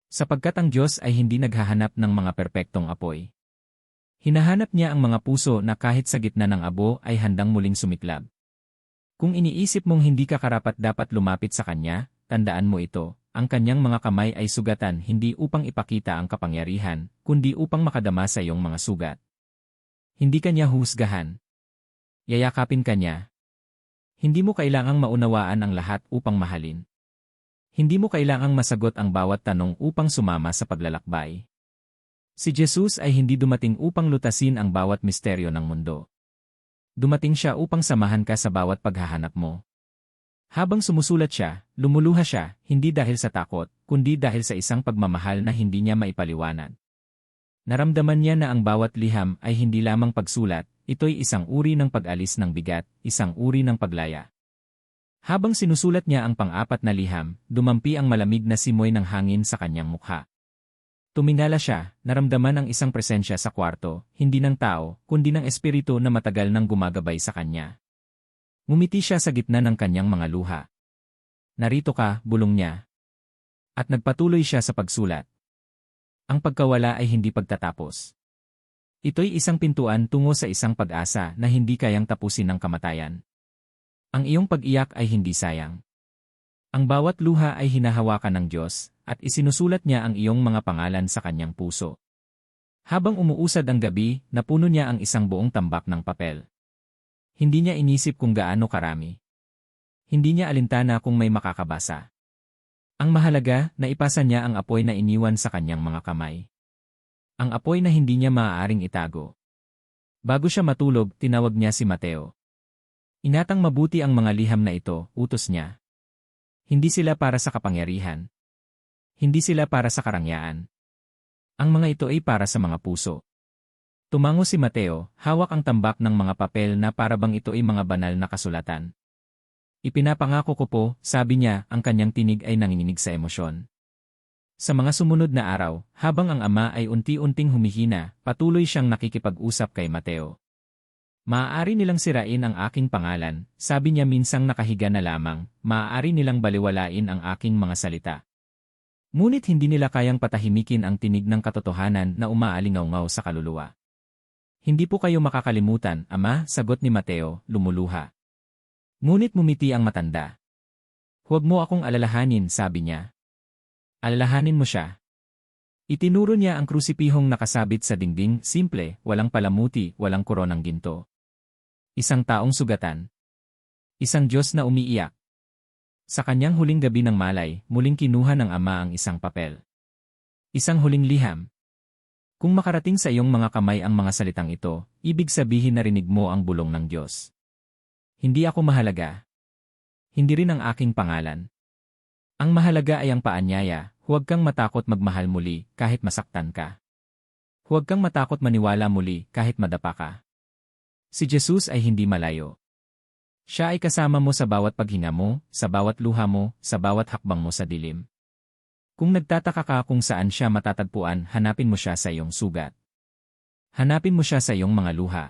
Sapagkat ang Diyos ay hindi naghahanap ng mga perpektong apoy. Hinahanap niya ang mga puso na kahit sa gitna ng abo ay handang muling sumiklab. Kung iniisip mong hindi ka karapat-dapat lumapit sa Kanya, tandaan mo ito, ang Kanyang mga kamay ay sugatan hindi upang ipakita ang kapangyarihan, kundi upang makadama sa iyong mga sugat. Hindi Kanya husgahan. Yayakapin Kanya. Hindi mo kailangang maunawaan ang lahat upang mahalin. Hindi mo kailangang masagot ang bawat tanong upang sumama sa paglalakbay. Si Jesus ay hindi dumating upang lutasin ang bawat misteryo ng mundo. Dumating siya upang samahan ka sa bawat paghahanap mo. Habang sumusulat siya, lumuluha siya, hindi dahil sa takot, kundi dahil sa isang pagmamahal na hindi niya maipaliwanag. Naramdaman niya na ang bawat liham ay hindi lamang pagsulat, ito'y isang uri ng pag-alis ng bigat, isang uri ng paglaya. Habang sinusulat niya ang pang-apat na liham, dumampi ang malamig na simoy ng hangin sa kanyang mukha. Tumingala siya, naramdaman ang isang presensya sa kwarto, hindi ng tao, kundi ng espiritu na matagal nang gumagabay sa kanya. Ngumiti siya sa gitna ng kanyang mga luha. Narito ka, bulong niya. At nagpatuloy siya sa pagsulat. Ang pagkawala ay hindi pagtatapos. Ito'y isang pintuan tungo sa isang pag-asa na hindi kayang tapusin ng kamatayan. Ang iyong pag-iyak ay hindi sayang. Ang bawat luha ay hinahawakan ng Diyos, at isinusulat niya ang iyong mga pangalan sa kanyang puso. Habang umuusad ang gabi, napuno niya ang isang buong tambak ng papel. Hindi niya inisip kung gaano karami. Hindi niya alintana kung may makakabasa. Ang mahalaga, naipasa niya ang apoy na iniwan sa kanyang mga kamay. Ang apoy na hindi niya maaaring itago. Bago siya matulog, tinawag niya si Mateo. Inatang mabuti ang mga liham na ito, utos niya. Hindi sila para sa kapangyarihan. Hindi sila para sa karangyaan. Ang mga ito ay para sa mga puso. Tumango si Mateo, hawak ang tambak ng mga papel na parabang ito ay mga banal na kasulatan. Ipinapangako ko po, sabi niya, ang kanyang tinig ay nanginginig sa emosyon. Sa mga sumunod na araw, habang ang ama ay unti-unting humihina, patuloy siyang nakikipag-usap kay Mateo. Maaari nilang sirain ang aking pangalan, sabi niya minsang nakahiga na lamang, maaari nilang baliwalain ang aking mga salita. Ngunit hindi nila kayang patahimikin ang tinig ng katotohanan na umaalingaw-ngaw sa kaluluwa. Hindi po kayo makakalimutan, ama, sagot ni Mateo, lumuluha. Ngunit mumiti ang matanda. Huwag mo akong alalahanin, sabi niya. Alalahanin mo siya. Itinuro niya ang krusipihong nakasabit sa dingding, simple, walang palamuti, walang koronang ginto. Isang taong sugatan. Isang Diyos na umiiyak. Sa kanyang huling gabi ng malay, muling kinuha ng ama ang isang papel. Isang huling liham. Kung makarating sa iyong mga kamay ang mga salitang ito, ibig sabihin narinig mo ang bulong ng Diyos. Hindi ako mahalaga. Hindi rin ang aking pangalan. Ang mahalaga ay ang paanyaya, huwag kang matakot magmahal muli kahit masaktan ka. Huwag kang matakot maniwala muli kahit madapa ka. Si Jesus ay hindi malayo. Siya ay kasama mo sa bawat paghinga mo, sa bawat luha mo, sa bawat hakbang mo sa dilim. Kung nagtataka ka kung saan siya matatagpuan, hanapin mo siya sa iyong sugat. Hanapin mo siya sa iyong mga luha.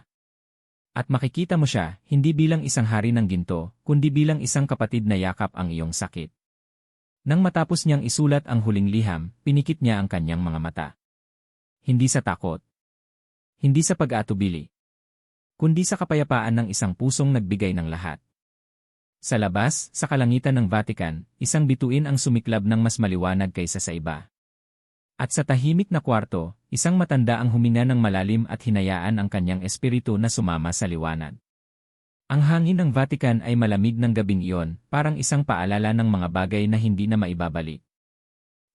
At makikita mo siya, hindi bilang isang hari ng ginto, kundi bilang isang kapatid na yakap ang iyong sakit. Nang matapos niyang isulat ang huling liham, pinikit niya ang kanyang mga mata. Hindi sa takot. Hindi sa pag-aatubili. Kundi sa kapayapaan ng isang pusong nagbigay ng lahat. Sa labas, sa kalangitan ng Vatican, isang bituin ang sumiklab ng mas maliwanag kaysa sa iba. At sa tahimik na kwarto, isang matanda ang huminga ng malalim at hinayaan ang kanyang espiritu na sumama sa liwanag. Ang hangin ng Vatican ay malamig ng gabing iyon, parang isang paalala ng mga bagay na hindi na maibabalik.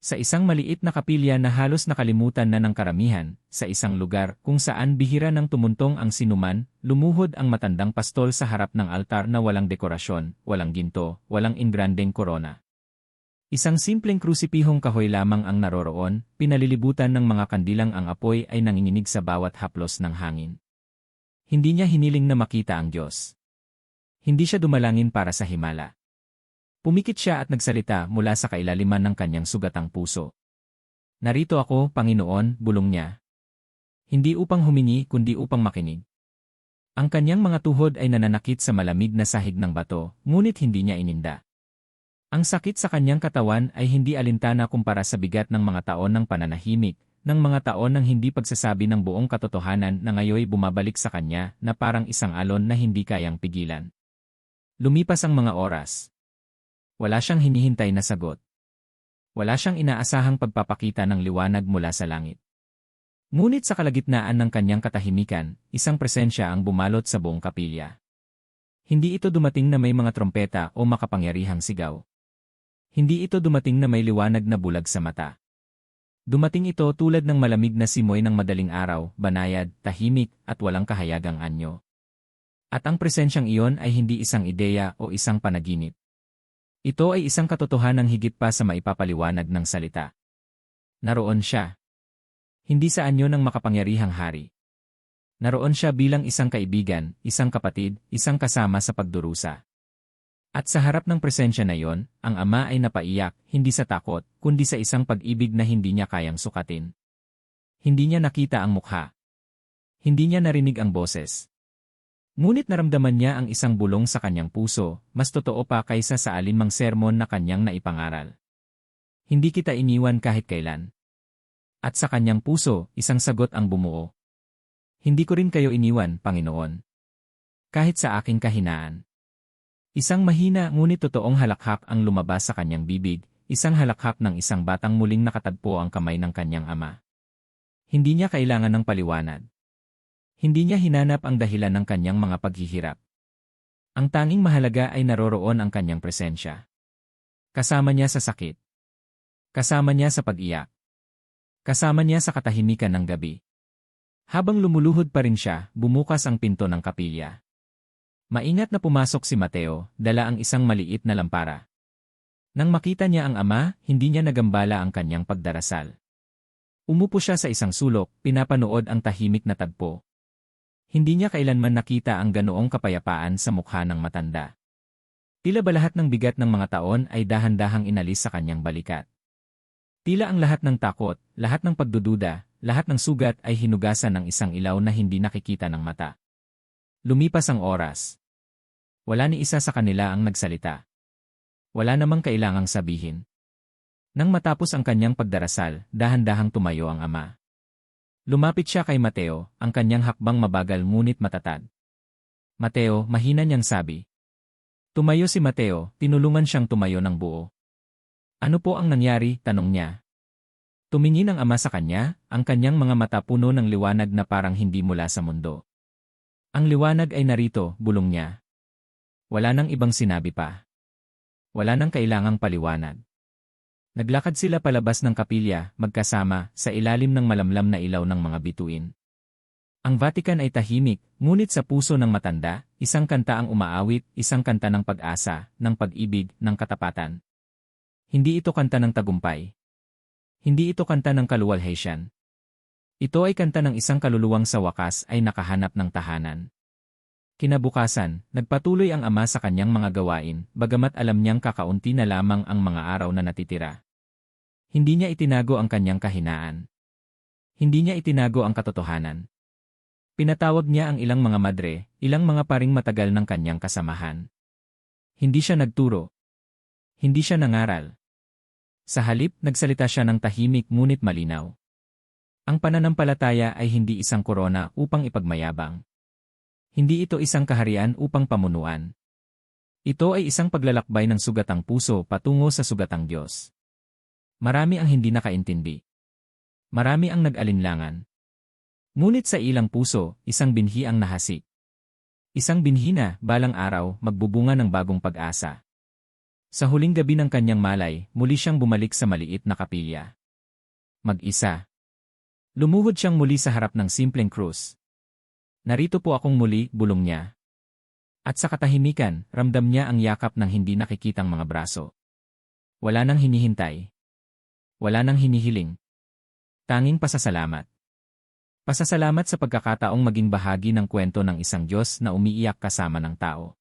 Sa isang maliit na kapilya na halos nakalimutan na ng karamihan, sa isang lugar kung saan bihira nang tumuntong ang sinuman, lumuhod ang matandang pastol sa harap ng altar na walang dekorasyon, walang ginto, walang ingrandeng korona. Isang simpleng krusipihong kahoy lamang ang naroroon, pinalilibutan ng mga kandilang ang apoy ay nanginginig sa bawat haplos ng hangin. Hindi niya hiniling na makita ang Diyos. Hindi siya dumalangin para sa himala. Pumikit siya at nagsalita mula sa kailaliman ng kanyang sugatang puso. Narito ako, Panginoon, bulong niya. Hindi upang humingi kundi upang makinig. Ang kanyang mga tuhod ay nananakit sa malamig na sahig ng bato, ngunit hindi niya ininda. Ang sakit sa kanyang katawan ay hindi alintana kumpara sa bigat ng mga taon ng pananahimik, ng mga taon ng hindi pagsasabi ng buong katotohanan na ngayoy bumabalik sa kanya na parang isang alon na hindi kayang pigilan. Lumipas ang mga oras. Wala siyang hinihintay na sagot. Wala siyang inaasahang pagpapakita ng liwanag mula sa langit. Ngunit sa kalagitnaan ng kanyang katahimikan, isang presensya ang bumalot sa buong kapilya. Hindi ito dumating na may mga trompeta o makapangyarihang sigaw. Hindi ito dumating na may liwanag na bulag sa mata. Dumating ito tulad ng malamig na simoy ng madaling araw, banayad, tahimik, at walang kahayagang anyo. At ang presensyang iyon ay hindi isang ideya o isang panaginip. Ito ay isang katotohanang higit pa sa maipapaliwanag ng salita. Naroon siya. Hindi sa anyo ng makapangyarihang hari. Naroon siya bilang isang kaibigan, isang kapatid, isang kasama sa pagdurusa. At sa harap ng presensya na iyon, ang ama ay napaiyak, hindi sa takot, kundi sa isang pag-ibig na hindi niya kayang sukatin. Hindi niya nakita ang mukha. Hindi niya narinig ang boses. Ngunit naramdaman niya ang isang bulong sa kanyang puso, mas totoo pa kaysa sa alinmang sermon na kanyang naipangaral. Hindi kita iniwan kahit kailan. At sa kanyang puso, isang sagot ang bumuo. Hindi ko rin kayo iniwan, Panginoon. Kahit sa aking kahinaan. Isang mahina ngunit totoong halakhak ang lumabas sa kanyang bibig, isang halakhak ng isang batang muling nakatagpo ang kamay ng kanyang ama. Hindi niya kailangan ng paliwanag. Hindi niya hinanap ang dahilan ng kanyang mga paghihirap. Ang tanging mahalaga ay naroroon ang kanyang presensya. Kasama niya sa sakit. Kasama niya sa pag-iyak. Kasama niya sa katahimikan ng gabi. Habang lumuluhod pa rin siya, bumukas ang pinto ng kapilya. Maingat na pumasok si Mateo, dala ang isang maliit na lampara. Nang makita niya ang ama, hindi niya nagambala ang kanyang pagdarasal. Umupo siya sa isang sulok, pinapanood ang tahimik na tagpo. Hindi niya kailanman nakita ang ganoong kapayapaan sa mukha ng matanda. Tila ba lahat ng bigat ng mga taon ay dahan-dahang inalis sa kanyang balikat. Tila ang lahat ng takot, lahat ng pagdududa, lahat ng sugat ay hinugasan ng isang ilaw na hindi nakikita ng mata. Lumipas ang oras. Wala ni isa sa kanila ang nagsalita. Wala namang kailangang sabihin. Nang matapos ang kanyang pagdarasal, dahan-dahang tumayo ang ama. Lumapit siya kay Mateo, ang kanyang hakbang mabagal ngunit matatag. Mateo, mahina niyang sabi. Tumayo si Mateo, tinulungan siyang tumayo ng buo. Ano po ang nangyari? Tanong niya. Tumingin ang ama sa kanya, ang kanyang mga mata puno ng liwanag na parang hindi mula sa mundo. Ang liwanag ay narito, bulong niya. Wala nang ibang sinabi pa. Wala nang kailangang paliwanag. Naglakad sila palabas ng kapilya, magkasama, sa ilalim ng malamlam na ilaw ng mga bituin. Ang Vatican ay tahimik, ngunit sa puso ng matanda, isang kanta ang umaawit, isang kanta ng pag-asa, ng pag-ibig, ng katapatan. Hindi ito kanta ng tagumpay. Hindi ito kanta ng kaluwalhatian. Ito ay kanta ng isang kaluluwang sa wakas ay nakahanap ng tahanan. Kinabukasan, nagpatuloy ang ama sa kanyang mga gawain, bagamat alam niyang kakaunti na lamang ang mga araw na natitira. Hindi niya itinago ang kanyang kahinaan. Hindi niya itinago ang katotohanan. Pinatawag niya ang ilang mga madre, ilang mga paring matagal ng kanyang kasamahan. Hindi siya nagturo. Hindi siya nangaral. Sa halip, nagsalita siya ng tahimik ngunit malinaw. Ang pananampalataya ay hindi isang korona upang ipagmayabang. Hindi ito isang kaharian upang pamunuan. Ito ay isang paglalakbay ng sugatang puso patungo sa sugatang Diyos. Marami ang hindi nakaintindi. Marami ang nag-alinlangan. Ngunit sa ilang puso, isang binhi ang nahasik. Isang binhi na, balang araw, magbubunga ng bagong pag-asa. Sa huling gabi ng kanyang malay, muli siyang bumalik sa maliit na kapilya. Mag-isa. Lumuhod siyang muli sa harap ng simpleng krus. Narito po akong muli, bulong niya. At sa katahimikan, ramdam niya ang yakap ng hindi nakikitang mga braso. Wala nang hinihintay. Wala nang hinihiling. Tanging pasasalamat. Pasasalamat sa pagkakataong maging bahagi ng kwento ng isang Diyos na umiiyak kasama ng tao.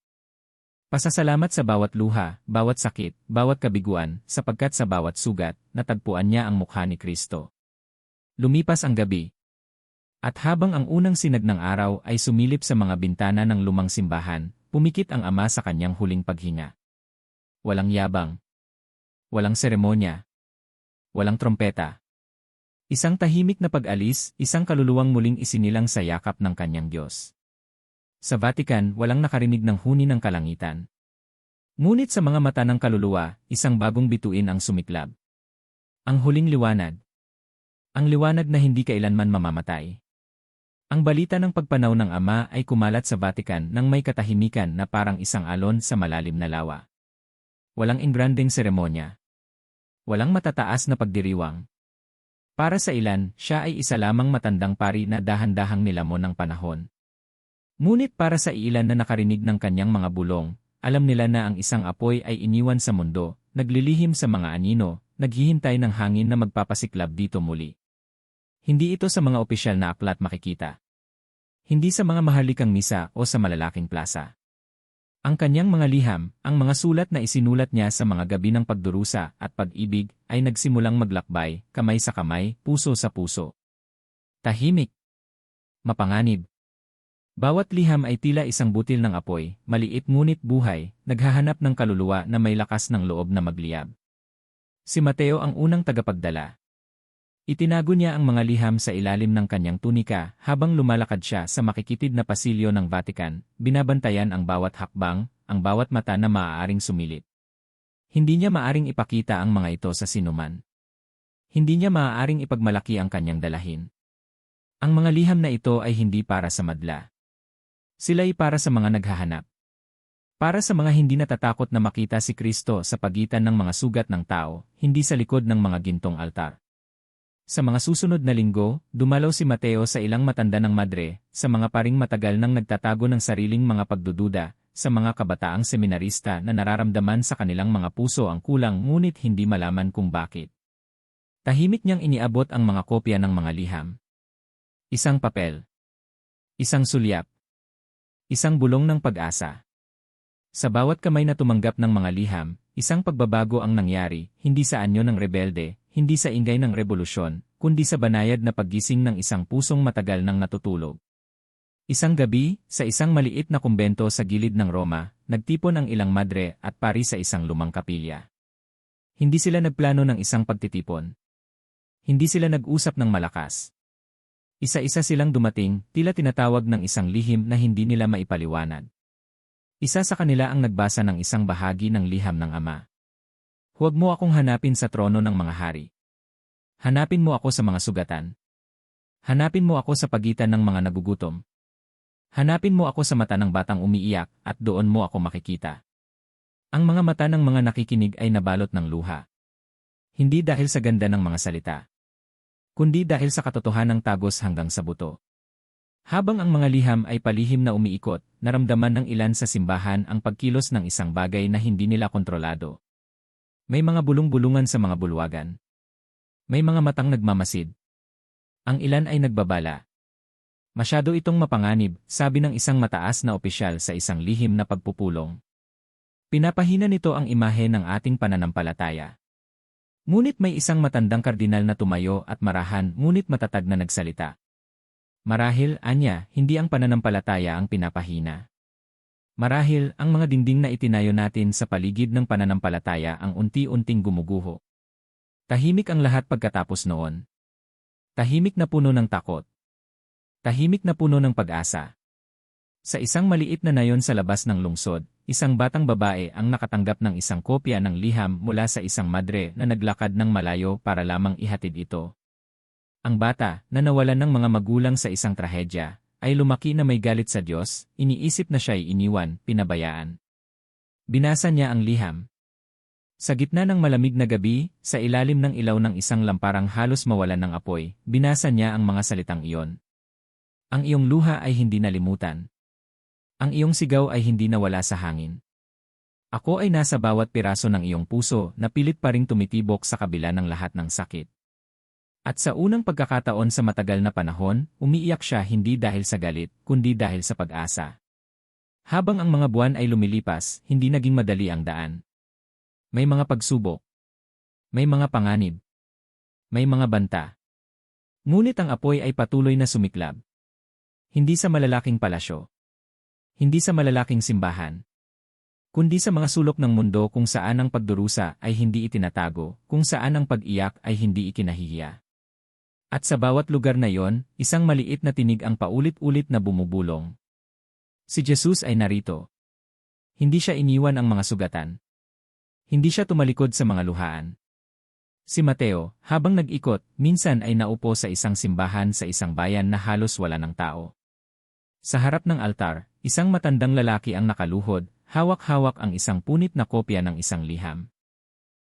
Pasasalamat sa bawat luha, bawat sakit, bawat kabiguan, sapagkat sa bawat sugat, natagpuan niya ang mukha ni Kristo. Lumipas ang gabi. At habang ang unang sinag ng araw ay sumilip sa mga bintana ng lumang simbahan, pumikit ang ama sa kanyang huling paghinga. Walang yabang. Walang seremonya. Walang trompeta. Isang tahimik na pag-alis, isang kaluluwang muling isinilang sa yakap ng kanyang Diyos. Sa Vatican, walang nakarinig ng huni ng kalangitan. Ngunit sa mga mata ng kaluluwa, isang bagong bituin ang sumiklab. Ang huling liwanag. Ang liwanag na hindi kailanman mamamatay. Ang balita ng pagpanaw ng ama ay kumalat sa Vatican nang may katahimikan na parang isang alon sa malalim na lawa. Walang engrandeng seremonya. Walang matataas na pagdiriwang. Para sa ilan, siya ay isa lamang matandang pari na dahan-dahang nilamon ng panahon. Ngunit para sa ilan na nakarinig ng kanyang mga bulong, alam nila na ang isang apoy ay iniwan sa mundo, naglilihim sa mga anino, naghihintay ng hangin na magpapasiklab dito muli. Hindi ito sa mga opisyal na aklat makikita. Hindi sa mga mahalikang misa o sa malalaking plaza. Ang kanyang mga liham, ang mga sulat na isinulat niya sa mga gabi ng pagdurusa at pag-ibig, ay nagsimulang maglakbay, kamay sa kamay, puso sa puso. Tahimik. Mapanganib. Bawat liham ay tila isang butil ng apoy, maliit ngunit buhay, naghahanap ng kaluluwa na may lakas ng loob na magliyab. Si Mateo ang unang tagapagdala. Itinago niya ang mga liham sa ilalim ng kanyang tunika habang lumalakad siya sa makikitid na pasilyo ng Vatican, binabantayan ang bawat hakbang, ang bawat mata na maaaring sumilip. Hindi niya maaring ipakita ang mga ito sa sinuman. Hindi niya maaaring ipagmalaki ang kanyang dalahin. Ang mga liham na ito ay hindi para sa madla. Sila ay para sa mga naghahanap. Para sa mga hindi natatakot na makita si Kristo sa pagitan ng mga sugat ng tao, hindi sa likod ng mga gintong altar. Sa mga susunod na linggo, dumalaw si Mateo sa ilang matanda ng madre, sa mga paring matagal nang nagtatago ng sariling mga pagdududa, sa mga kabataang seminarista na nararamdaman sa kanilang mga puso ang kulang ngunit hindi malaman kung bakit. Tahimik niyang iniabot ang mga kopya ng mga liham. Isang papel. Isang sulyap. Isang bulong ng pag-asa. Sa bawat kamay na tumanggap ng mga liham, isang pagbabago ang nangyari, hindi sa anyo ng rebelde, hindi sa ingay ng revolusyon, kundi sa banayad na paggising ng isang pusong matagal nang natutulog. Isang gabi, sa isang maliit na kumbento sa gilid ng Roma, nagtipon ang ilang madre at pari sa isang lumang kapilya. Hindi sila nagplano ng isang pagtitipon. Hindi sila nag-usap ng malakas. Isa-isa silang dumating, tila tinatawag ng isang lihim na hindi nila maipaliwanag. Isa sa kanila ang nagbasa ng isang bahagi ng liham ng Ama. Huwag mo akong hanapin sa trono ng mga hari. Hanapin mo ako sa mga sugatan. Hanapin mo ako sa pagitan ng mga nagugutom. Hanapin mo ako sa mata ng batang umiiyak at doon mo ako makikita. Ang mga mata ng mga nakikinig ay nabalot ng luha. Hindi dahil sa ganda ng mga salita, kundi dahil sa katotohanang tagos hanggang sa buto. Habang ang mga liham ay palihim na umiikot, naramdaman ng ilan sa simbahan ang pagkilos ng isang bagay na hindi nila kontrolado. May mga bulong-bulungan sa mga bulwagan. May mga matang nagmamasid. Ang ilan ay nagbabala. Masyado itong mapanganib, sabi ng isang mataas na opisyal sa isang lihim na pagpupulong. Pinapahina nito ang imahe ng ating pananampalataya. Ngunit may isang matandang kardinal na tumayo at marahan ngunit matatag na nagsalita. Marahil, anya, hindi ang pananampalataya ang pinapahina. Marahil, ang mga dingding na itinayo natin sa paligid ng pananampalataya ang unti-unting gumuguho. Tahimik ang lahat pagkatapos noon. Tahimik na puno ng takot. Tahimik na puno ng pag-asa. Sa isang maliit na nayon sa labas ng lungsod, isang batang babae ang nakatanggap ng isang kopya ng liham mula sa isang madre na naglakad ng malayo para lamang ihatid ito. Ang bata, na nawalan ng mga magulang sa isang trahedya, ay lumaki na may galit sa Diyos, iniisip na siya'y iniwan, pinabayaan. Binasa niya ang liham. Sa gitna ng malamig na gabi, sa ilalim ng ilaw ng isang lamparang halos mawalan ng apoy, binasa niya ang mga salitang iyon. Ang iyong luha ay hindi nalimutan. Ang iyong sigaw ay hindi nawala sa hangin. Ako ay nasa bawat piraso ng iyong puso na pilit pa ring tumitibok sa kabila ng lahat ng sakit. At sa unang pagkakataon sa matagal na panahon, umiiyak siya hindi dahil sa galit, kundi dahil sa pag-asa. Habang ang mga buwan ay lumilipas, hindi naging madali ang daan. May mga pagsubok. May mga panganib. May mga banta. Ngunit ang apoy ay patuloy na sumiklab. Hindi sa malalaking palasyo. Hindi sa malalaking simbahan. Kundi sa mga sulok ng mundo kung saan ang pagdurusa ay hindi itinatago, kung saan ang pag-iyak ay hindi ikinahihiya. At sa bawat lugar na iyon, isang maliit na tinig ang paulit-ulit na bumubulong. Si Jesus ay narito. Hindi siya iniwan ang mga sugatan. Hindi siya tumalikod sa mga luhaan. Si Mateo, habang nag-ikot, minsan ay naupo sa isang simbahan sa isang bayan na halos wala ng tao. Sa harap ng altar, isang matandang lalaki ang nakaluhod, hawak-hawak ang isang punit na kopya ng isang liham.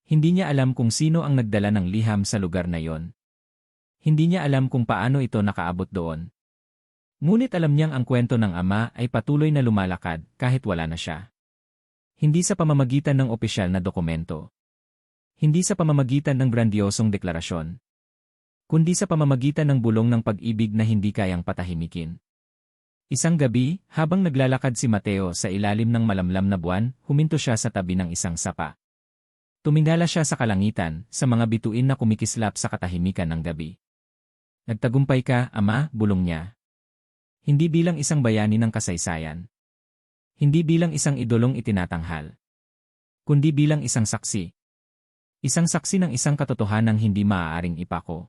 Hindi niya alam kung sino ang nagdala ng liham sa lugar na iyon. Hindi niya alam kung paano ito nakaabot doon. Ngunit alam niyang ang kwento ng Ama ay patuloy na lumalakad kahit wala na siya. Hindi sa pamamagitan ng opisyal na dokumento. Hindi sa pamamagitan ng grandiosong deklarasyon. Kundi sa pamamagitan ng bulong ng pag-ibig na hindi kayang patahimikin. Isang gabi, habang naglalakad si Mateo sa ilalim ng malamlam na buwan, huminto siya sa tabi ng isang sapa. Tumingala siya sa kalangitan, sa mga bituin na kumikislap sa katahimikan ng gabi. Nagtagumpay ka, Ama, bulong niya. Hindi bilang isang bayani ng kasaysayan. Hindi bilang isang idolong itinatanghal. Kundi bilang isang saksi. Isang saksi ng isang katotohanang hindi maaaring ipako.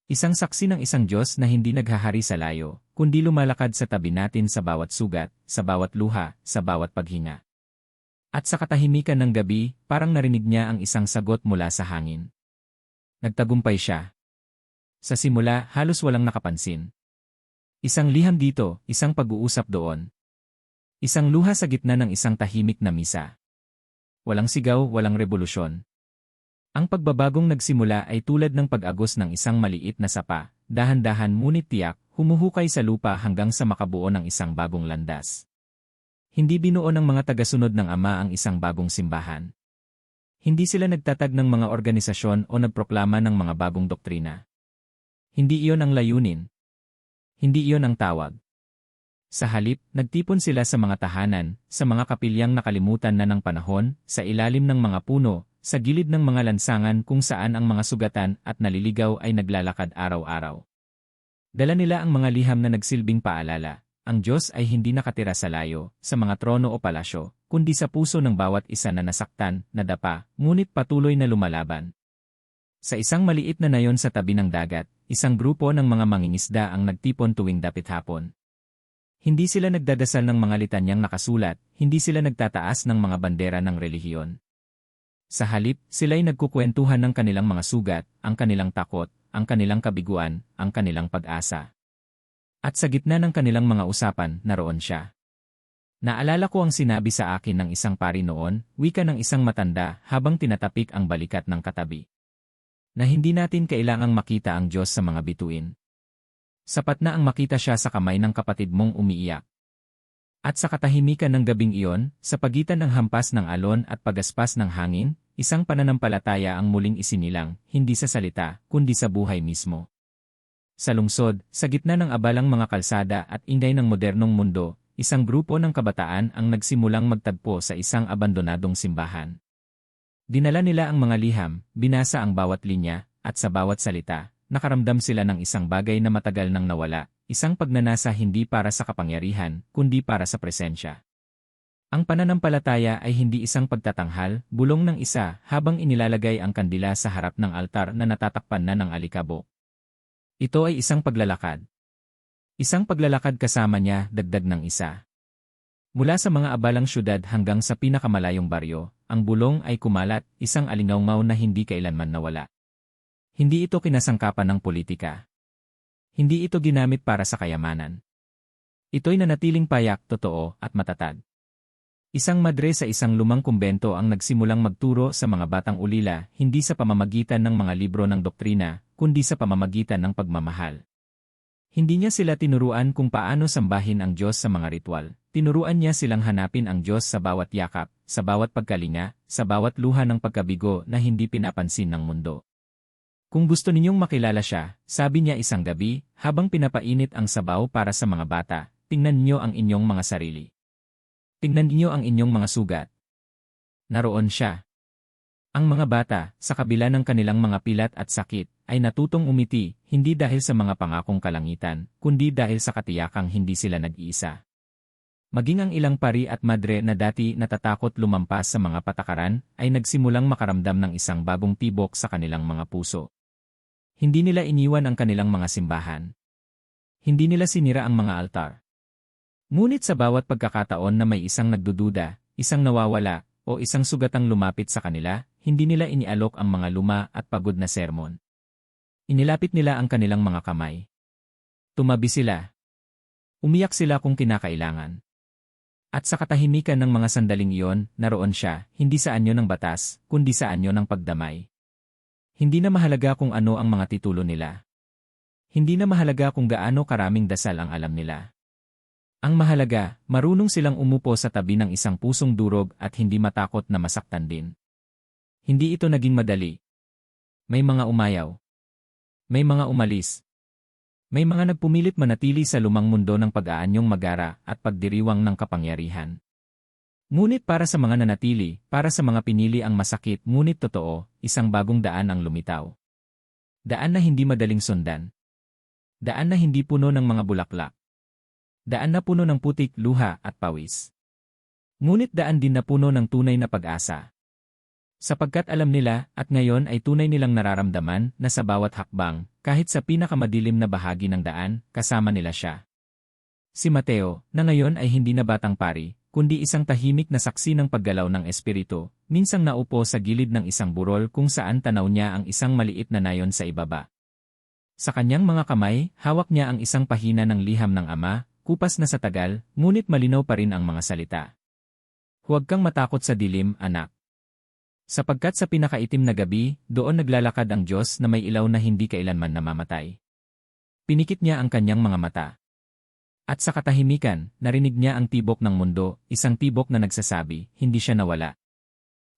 Isang saksi ng isang Diyos na hindi naghahari sa layo, kundi lumalakad sa tabi natin sa bawat sugat, sa bawat luha, sa bawat paghinga. At sa katahimikan ng gabi, parang narinig niya ang isang sagot mula sa hangin. Nagtagumpay siya. Sa simula, halos walang nakapansin. Isang liham dito, isang pag-uusap doon. Isang luha sa gitna ng isang tahimik na misa. Walang sigaw, walang revolusyon. Ang pagbabagong nagsimula ay tulad ng pag-agos ng isang maliit na sapa, dahan-dahan ngunit tiyak, humuhukay sa lupa hanggang sa makabuo ng isang bagong landas. Hindi binuo ng mga tagasunod ng Ama ang isang bagong simbahan. Hindi sila nagtatag ng mga organisasyon o nagproklama ng mga bagong doktrina. Hindi iyon ang layunin. Hindi iyon ang tawag. Sa halip, nagtipon sila sa mga tahanan, sa mga kapilyang nakalimutan na ng panahon, sa ilalim ng mga puno, sa gilid ng mga lansangan kung saan ang mga sugatan at naliligaw ay naglalakad araw-araw. Dala nila ang mga liham na nagsilbing paalala. Ang Diyos ay hindi nakatira sa layo, sa mga trono o palasyo, kundi sa puso ng bawat isa na nasaktan, nadapa, ngunit patuloy na lumalaban. Sa isang maliit na nayon sa tabi ng dagat, isang grupo ng mga mangingisda ang nagtipon tuwing dapit hapon. Hindi sila nagdadasal ng mga litanyang nakasulat, hindi sila nagtataas ng mga bandera ng relihiyon. Sa halip, sila'y nagkukwentuhan ng kanilang mga sugat, ang kanilang takot, ang kanilang kabiguan, ang kanilang pag-asa. At sa gitna ng kanilang mga usapan, naroon siya. Naalala ko ang sinabi sa akin ng isang pari noon, wika ng isang matanda habang tinatapik ang balikat ng katabi. Na hindi natin kailangang makita ang Diyos sa mga bituin. Sapat na ang makita siya sa kamay ng kapatid mong umiiyak. At sa katahimikan ng gabing iyon, sa pagitan ng hampas ng alon at pagaspas ng hangin, isang pananampalataya ang muling isinilang, hindi sa salita, kundi sa buhay mismo. Sa lungsod, sa gitna ng abalang mga kalsada at ingay ng modernong mundo, isang grupo ng kabataan ang nagsimulang magtagpo sa isang abandonadong simbahan. Dinala nila ang mga liham, binasa ang bawat linya, at sa bawat salita, nakaramdam sila ng isang bagay na matagal nang nawala. Isang pagnanasa hindi para sa kapangyarihan, kundi para sa presensya. Ang pananampalataya ay hindi isang pagtatanghal, bulong ng isa habang inilalagay ang kandila sa harap ng altar na natatakpan na ng alikabok. Ito ay isang paglalakad. Isang paglalakad kasama niya, dagdag ng isa. Mula sa mga abalang syudad hanggang sa pinakamalayong baryo, ang bulong ay kumalat, isang alingaungaw na hindi kailanman nawala. Hindi ito kinasangkapan ng politika. Hindi ito ginamit para sa kayamanan. Ito'y nanatiling payak, totoo, at matatag. Isang madre sa isang lumang kumbento ang nagsimulang magturo sa mga batang ulila, hindi sa pamamagitan ng mga libro ng doktrina, kundi sa pamamagitan ng pagmamahal. Hindi niya sila tinuruan kung paano sambahin ang Diyos sa mga ritual. Tinuruan niya silang hanapin ang Diyos sa bawat yakap, sa bawat pagkalinga, sa bawat luha ng pagkabigo na hindi pinapansin ng mundo. Kung gusto ninyong makilala siya, sabi niya isang gabi, habang pinapainit ang sabaw para sa mga bata, tingnan niyo ang inyong mga sarili. Tingnan niyo ang inyong mga sugat. Naroon siya. Ang mga bata, sa kabila ng kanilang mga pilat at sakit, ay natutong umiti, hindi dahil sa mga pangakong kalangitan, kundi dahil sa katiyakang hindi sila nag-iisa. Maging ang ilang pari at madre na dati natatakot lumampas sa mga patakaran, ay nagsimulang makaramdam ng isang bagong tibok sa kanilang mga puso. Hindi nila iniwan ang kanilang mga simbahan. Hindi nila sinira ang mga altar. Ngunit sa bawat pagkakataon na may isang nagdududa, isang nawawala, o isang sugatang lumapit sa kanila, hindi nila inialok ang mga luma at pagod na sermon. Inilapit nila ang kanilang mga kamay. Tumabi sila. Umiyak sila kung kinakailangan. At sa katahimikan ng mga sandaling iyon, naroon siya, hindi sa anyo ng batas, kundi sa anyo ng pagdamay. Hindi na mahalaga kung ano ang mga titulo nila. Hindi na mahalaga kung gaano karaming dasal ang alam nila. Ang mahalaga, marunong silang umupo sa tabi ng isang pusong durog at hindi matakot na masaktan din. Hindi ito naging madali. May mga umayaw. May mga umalis. May mga nagpumilit manatili sa lumang mundo ng pag-aanyong magara at pagdiriwang ng kapangyarihan. Ngunit para sa mga nanatili, para sa mga pinili ang masakit ngunit totoo, isang bagong daan ang lumitaw. Daan na hindi madaling sundan. Daan na hindi puno ng mga bulaklak. Daan na puno ng putik, luha at pawis. Ngunit daan din na puno ng tunay na pag-asa. Sapagkat alam nila at ngayon ay tunay nilang nararamdaman na sa bawat hakbang, kahit sa pinakamadilim na bahagi ng daan, kasama nila siya. Si Mateo, na ngayon ay hindi na batang pari, kundi isang tahimik na saksi ng paggalaw ng espiritu, minsang naupo sa gilid ng isang burol kung saan tanaw niya ang isang maliit na nayon sa ibaba. Sa kanyang mga kamay, hawak niya ang isang pahina ng liham ng ama, kupas na sa tagal, ngunit malinaw pa rin ang mga salita. Huwag kang matakot sa dilim, anak. Sapagkat sa pinakaitim na gabi, doon naglalakad ang Diyos na may ilaw na hindi kailanman namamatay. Pinikit niya ang kanyang mga mata. At sa katahimikan, narinig niya ang tibok ng mundo, isang tibok na nagsasabi, hindi siya nawala.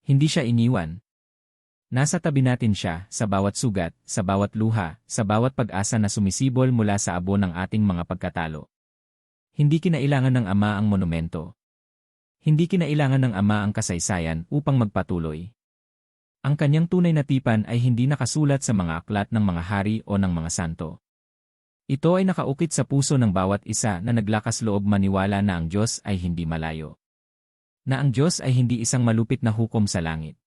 Hindi siya iniwan. Nasa tabi natin siya, sa bawat sugat, sa bawat luha, sa bawat pag-asa na sumisibol mula sa abo ng ating mga pagkatalo. Hindi kinailangan ng Ama ang monumento. Hindi kinailangan ng Ama ang kasaysayan upang magpatuloy. Ang kanyang tunay na tipan ay hindi nakasulat sa mga aklat ng mga hari o ng mga santo. Ito ay nakaukit sa puso ng bawat isa na naglakas loob maniwala na ang Diyos ay hindi malayo. Na ang Diyos ay hindi isang malupit na hukom sa langit,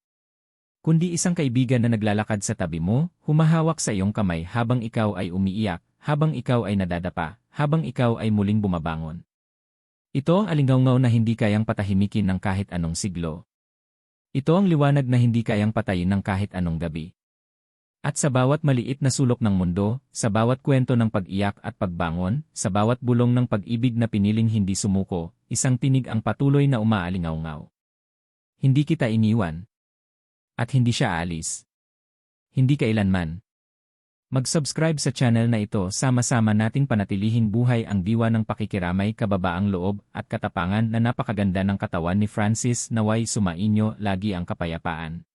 kundi isang kaibigan na naglalakad sa tabi mo, humahawak sa iyong kamay habang ikaw ay umiiyak, habang ikaw ay nadadapa, habang ikaw ay muling bumabangon. Ito ang alingawngaw na hindi kayang patahimikin ng kahit anong siglo. Ito ang liwanag na hindi kayang patayin ng kahit anong gabi. At sa bawat maliit na sulok ng mundo, sa bawat kwento ng pag-iyak at pagbangon, sa bawat bulong ng pag-ibig na piniling hindi sumuko, isang tinig ang patuloy na umaalingawngaw. Hindi kita iniwan. At hindi siya aalis. Hindi kailanman. Mag-subscribe sa channel na ito, sama-sama nating panatilihin buhay ang diwa ng pakikiramay, kababaang loob at katapangan na napakaganda ng katawan ni Francis. Naway sumainyo lagi ang kapayapaan.